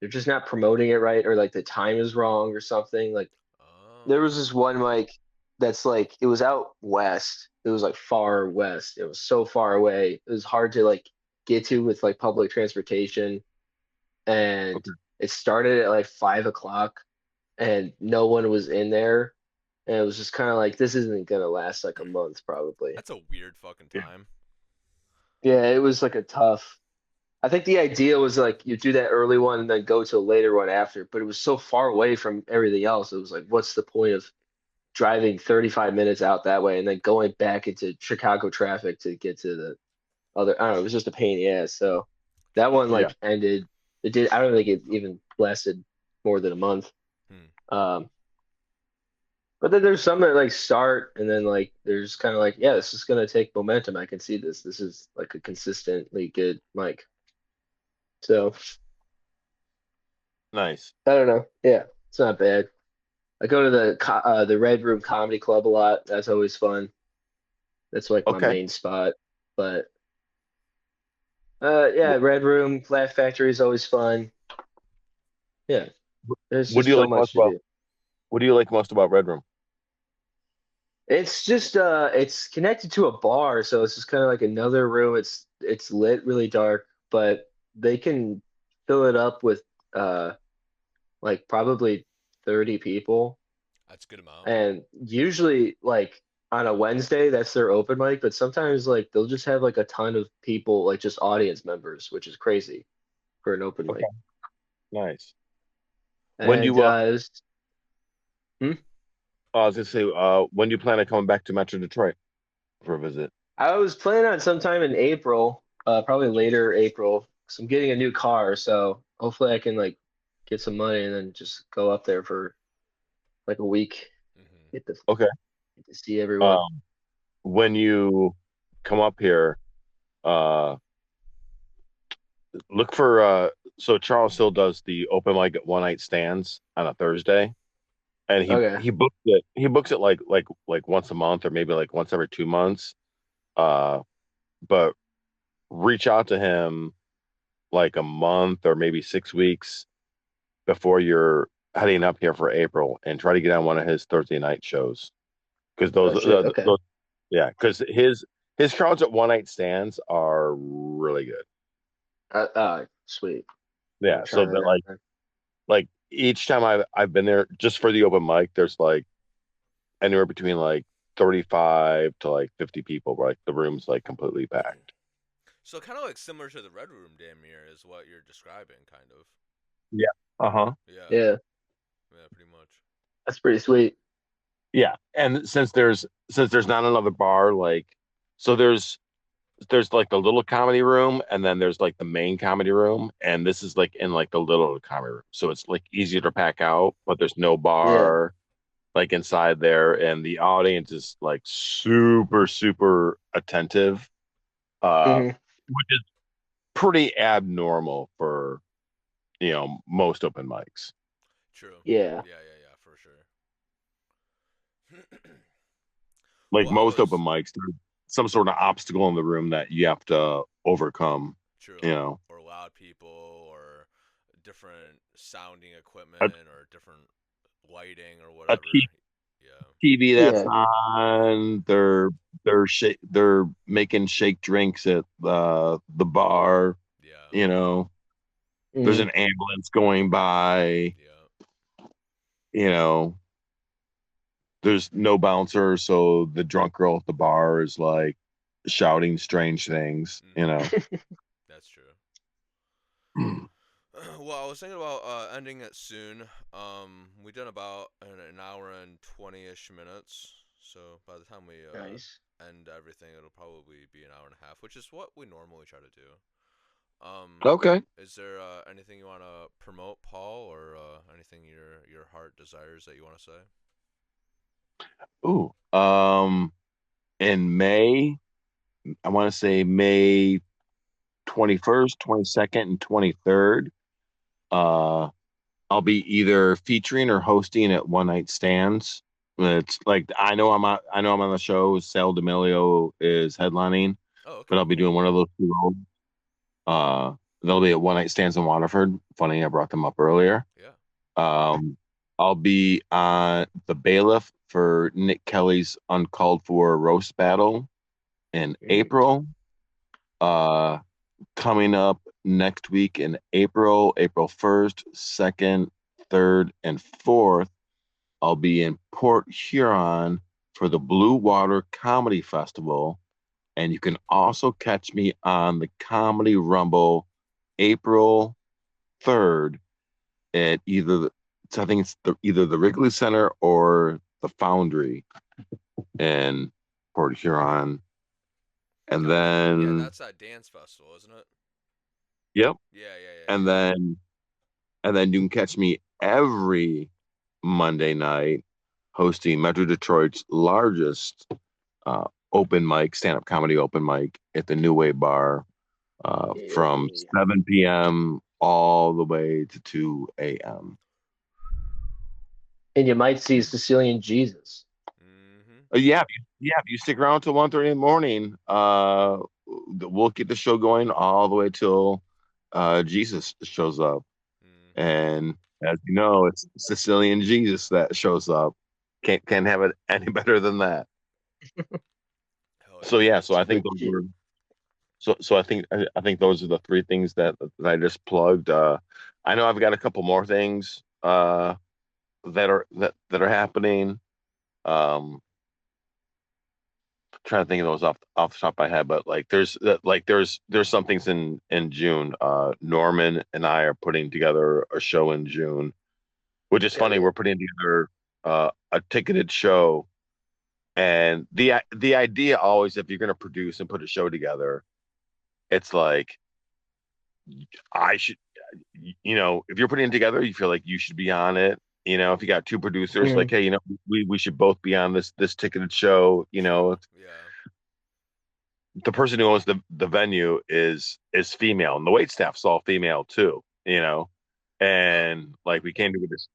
they're just not promoting it right, or like the time is wrong or something. Like there was Oh. this one mic that's like it was out west. It was like far west. It was so far away. It was hard to like get to with like public transportation. And Okay. it started at like 5 o'clock and no one was in there. And it was just kind of like this isn't gonna last like a month probably. That's a weird fucking Yeah. time. Yeah, it was like a tough. I think the idea was like you do that early one and then go to a later one after, but it was so far away from everything else. It was like, what's the point of driving 35 minutes out that way and then going back into Chicago traffic to get to the other. I don't know. It was just a pain in the ass. So that True. one Yeah. like ended. It did. I don't think it even lasted more than a month. Hmm. Um, but then there's some that like start and then like there's kind of like, yeah, this is gonna take momentum. I can see this. This is like a consistently good mic. So Nice. I don't know. Yeah, it's not bad. I go to the Red Room Comedy Club a lot. That's always fun. That's like my Okay. main spot. But yeah, Red Room, Laugh Factory is always fun. Yeah, there's What do just you so like much most to about do. What do you like most about Red Room? It's just it's connected to a bar, so it's just kind of like another room. It's lit really dark, but they can fill it up with uh like probably 30 people. That's a good amount. And usually like on a Wednesday, that's their open mic, but sometimes like they'll just have like a ton of people, like just audience members, which is crazy for an open Okay. mic. Nice. When do And you I was gonna say, when do you plan on coming back to Metro Detroit for a visit? I was planning on sometime in April, probably later April. 'Cause I'm getting a new car, so hopefully I can like get some money and then just go up there for like a week, Hmm. get to Okay. get to see everyone. Um, when you come up here, uh, look for so Charles Hill does the open mic at one night stands on a Thursday, and Okay. he books it like once a month or maybe like once every 2 months. Uh, but reach out to him like a month or maybe 6 weeks before you're heading up here for April and try to get on one of his Thursday night shows because Oh shit. Okay. those yeah, because his crowds at one night stands are really good. Sweet. Yeah, I'll try so that that out then. like each time I've been there just for the open mic, there's like anywhere between like 35 to like 50 people, like the room's like completely Hmm. packed. So kind of like similar to the Red Room, damn near, is what you're describing, kind of. Yeah. Uh-huh. Yeah. Yeah, Yeah, pretty much. that's pretty sweet. Yeah. And since there's not another bar, like so there's like the little comedy room and then there's like the main comedy room and this is like in like the little comedy room. So it's like easier to pack out, but there's no Yeah. bar like inside there and the audience is like super super attentive. Hmm. Which is pretty abnormal for, most open mics. True. Yeah. Yeah, yeah, yeah, for sure. Like Well, I most open was mics, there's some sort of obstacle in the room that you have to overcome, true, you know. or loud people, or different sounding A, equipment, or different lighting, or a whatever. Yeah. TV that's Yeah. on. They're making shake drinks at the bar. Yeah. You know, there's Hmm. an ambulance going by. Yeah. You know, there's no bouncer, so the drunk girl at the bar is like shouting strange things. You Hmm. know. That's true. Well, I was thinking about ending it soon. We done about an hour and 20-ish minutes. So by the time we Nice. end everything, it'll probably be an hour and a half, which is what we normally try to do. Okay. Is there anything you want to promote, Paul, or anything your heart desires that you want to say? Ooh. In May, I want to say May 21st, 22nd, and 23rd. Uh, I'll be either featuring or hosting at One Night Stands. It's like I know I'm on the show. Sal Demilio is headlining, Oh, okay, but I'll be cool. doing one of those two roles. They'll be at One Night Stands in Waterford. Funny, I brought them up earlier. Yeah. I'll be on the Bailiff for Nick Kelley's Uncalled for roast battle in April. Coming up next week in April, April 1st, 2nd, 3rd, and 4th, I'll be in Port Huron for the Blue Water Comedy Festival. And you can also catch me on the Comedy Rumble April 3rd at I think it's either the Wrigley Center or the Foundry in Port Huron. And then, that's that dance festival, isn't it? yep. Yeah. And then you can catch me every Monday night hosting Metro Detroit's largest open mic, stand-up comedy open mic at the New Wave Bar from 7 p.m. all the way to 2 a.m. And you might see Sicilian Jesus. If you stick around till 1:30 in the morning, we'll get the show going all the way till Jesus shows up. And as you know, it's Sicilian Jesus that shows up. Can't have it any better than that. So I think those were I think those are the three things that I just plugged. I know I've got a couple more things that are happening. Trying to think of those off the top of my head, but there's some things in June. Norman and I are putting together a show in June, which is funny. We're putting together a ticketed show, and the idea always, if you're going to produce and put a show together, it's like I should, if you're putting it together, you feel like you should be on it. If you got two producers, like, hey, we should both be on this ticketed show. The person who owns the venue is female, and the wait staff's all female too. And like we came to this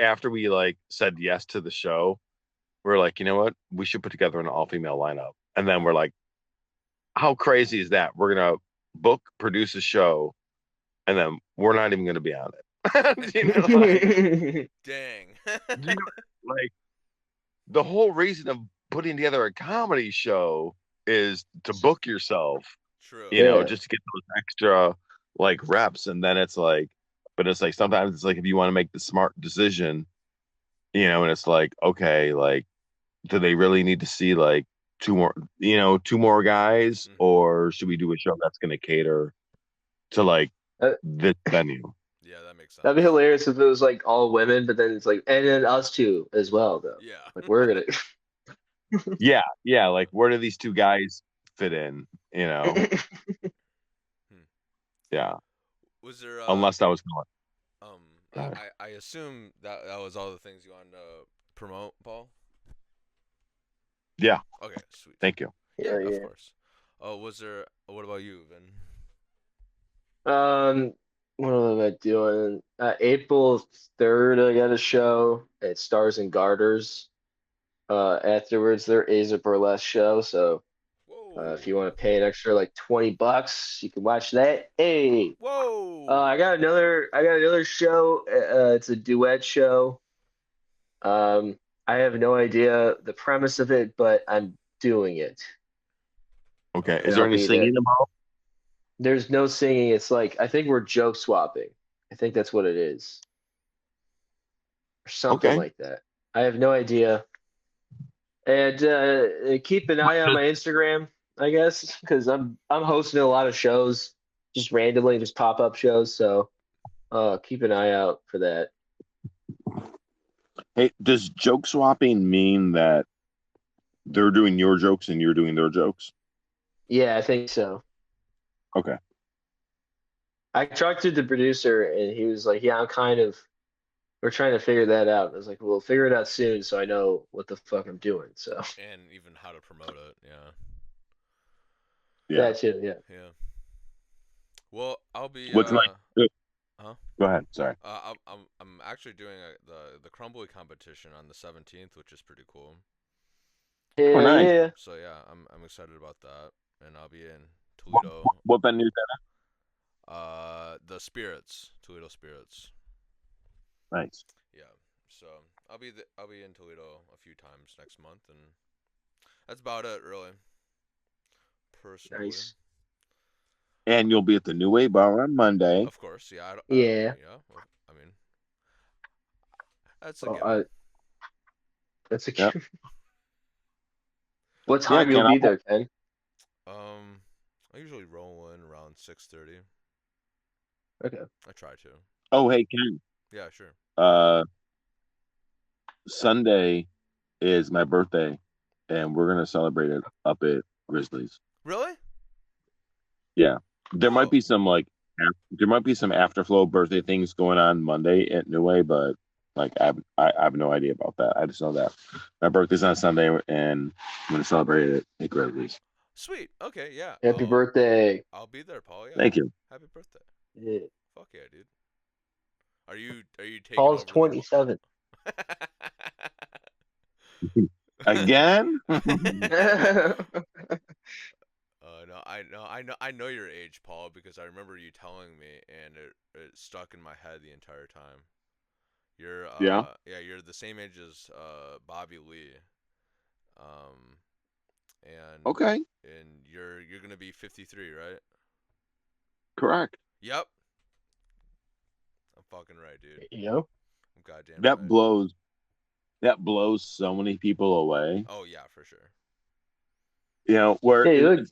after we like said yes to the show, we're like, you know what, we should put together an all female lineup. And then we're like, how crazy is that? We're gonna produce a show, and then we're not even gonna be on it. Dang. Like the whole reason of putting together a comedy show is to book yourself. True. Just to get those extra like reps. And then it's like, but it's like sometimes it's like if you want to make the smart decision, and it's like, okay, like, do they really need to see like two more guys, or should we do a show that's going to cater to like this venue? Yeah, that makes sense. That'd be hilarious if it was like all women, but then it's like, and then us two as well, though. Yeah. Like we're gonna. Yeah. Like, where do these two guys fit in? Yeah. Was there? Unless that was going. I assume that was all the things you wanted to promote, Paul. Yeah. Okay. Sweet. Thank you. Yeah, of course. Oh, was there? What about you, Vin? What am I doing? April 3rd, I got a show at Stars and Garters. Afterwards, there is a burlesque show, so if you want to pay an extra like $20, you can watch that. Hey, whoa! I got another show. It's a duet show. I have no idea the premise of it, but I'm doing it. Okay. Is there any singing involved? There's no singing. It's like I think we're joke swapping. I think that's what it is, or something like that. I have no idea. And keep an eye on my Instagram, I guess, because I'm hosting a lot of shows, just randomly, just pop-up shows. So keep an eye out for that. Hey, does joke swapping mean that they're doing your jokes and you're doing their jokes? Yeah, I think so. Okay. I talked to the producer, and he was like, "Yeah, we're trying to figure that out." I was like, "Well, we'll figure it out soon, so I know what the fuck I'm doing." So. And even how to promote it, yeah. That too, yeah. Yeah. Well, I'll be. What's Huh? Go ahead. Sorry. I'm actually doing the Crumbly competition on the 17th, which is pretty cool. Oh, Hell nice. yeah. So yeah, I'm excited about that, and I'll be in What, Toledo. what venue is The Spirits, Toledo Spirits. that? Nice. Yeah. So I'll be in Toledo a few times next month, and that's about it, really. Personally. Nice. And you'll be at the New Way Bar on Monday. Of course, yeah. Yeah. Yeah. Well, I mean, that's a Oh, given. that's a Yep. What time you'll Ken, be there, Ken? I usually roll in around 6:30. Okay. I try to. Oh, hey, Ken. Yeah, sure. Sunday is my birthday, and we're gonna celebrate it up at Grizzlies. Really? Yeah, there might Oh. be some afterflow birthday things going on Monday at New Way, but like I have no idea about that. I just know that my birthday's on Sunday, and I'm gonna celebrate it at Grizzlies. Sweet. Okay. Yeah. Happy birthday. I'll be there, Paul. Yeah. Thank you. Happy birthday. Yeah. Fuck yeah, dude. Are you taking Paul's over 27. Again? No, I know your age, Paul, because I remember you telling me, and it stuck in my head the entire time. You're Yeah. You're the same age as Bobby Lee. And Okay. and you're gonna be 53, right? Correct. Yep. I'm fucking right, dude. You know? I'm goddamn That right. blows so many people away. Oh yeah, for sure. You know, where Yeah, you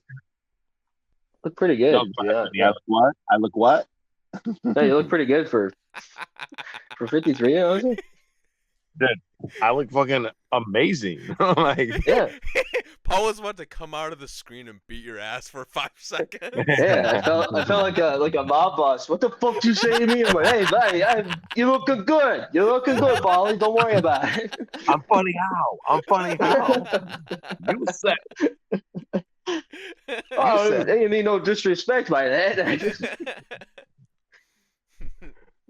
look pretty good. no, Yeah. I look what? I look what? No, you look pretty good for 53, honestly. Dude, I look fucking amazing. Like, Yeah. Paul was about to come out of the screen and beat your ass for 5 seconds. Yeah, I felt like a mob boss. What the fuck you say to me? I'm like, hey, buddy, you looking good. You're looking good, Polly. Don't worry about it. I'm funny how? You said. Oh, said- ain't mean no disrespect by that.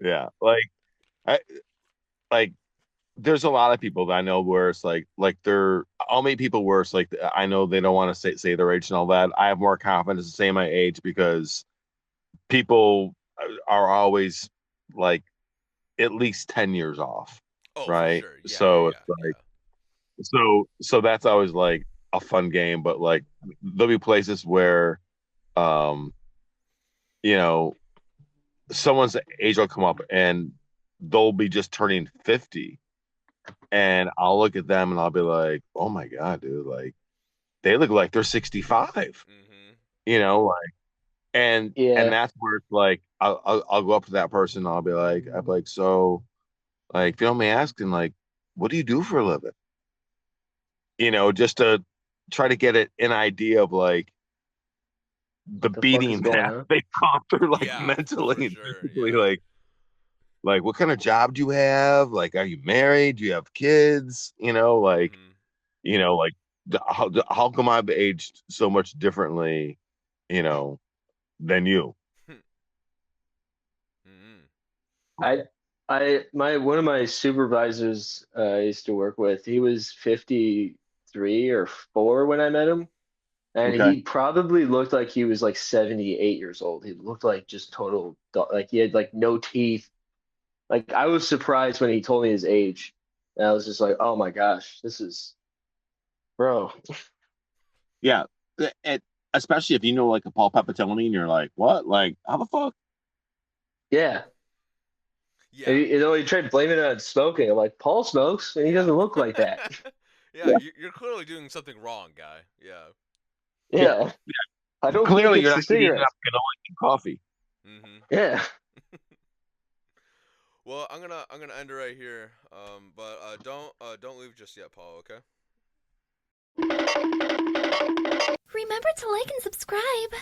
Yeah, like there's a lot of people that I know where it's like I'll meet people where it's like I know they don't want to say their age and all that. I have more confidence to say my age because people are always like at least 10 years off. Oh, right? For sure. Yeah, So yeah, it's like so that's always like a fun game, but like there'll be places where you know, someone's age will come up and they'll be just turning 50. And I'll look at them and I'll be like, oh my God, dude, like they look like they're 65. Mm-hmm. You know, like and Yeah. that's where it's like I'll go up to that person and I'll be like, so like if you don't mind me asking, like, what do you do for a living? You know, just to try to get an idea of like the beating that they've gone through, like mentally and physically, like what kind of job do you have? Like, are you married? Do you have kids? You know, like, you know, like how come I've aged so much differently, you know, than you? One of my supervisors I used to work with, he was 53 or 4 when I met him. And Okay. he probably looked like he was like 78 years old. He looked like just total, like he had like no teeth. Like I was surprised when he told me his age. And I was just like, oh my gosh, this is, bro. Yeah. Especially if you know like a Paul Pipitone and you're like, what? Like, how the fuck? Yeah. Yeah. You know, he tried blaming it on smoking. I'm like, Paul smokes, and he doesn't look like that. Yeah, you're clearly doing something wrong, guy. Yeah. Yeah. I don't Clearly think you're it's not the eating enough cigarettes. canola and coffee. Mm-hmm. Yeah. Well, I'm gonna end it right here. But don't leave just yet, Paul. Okay. Remember to like and subscribe.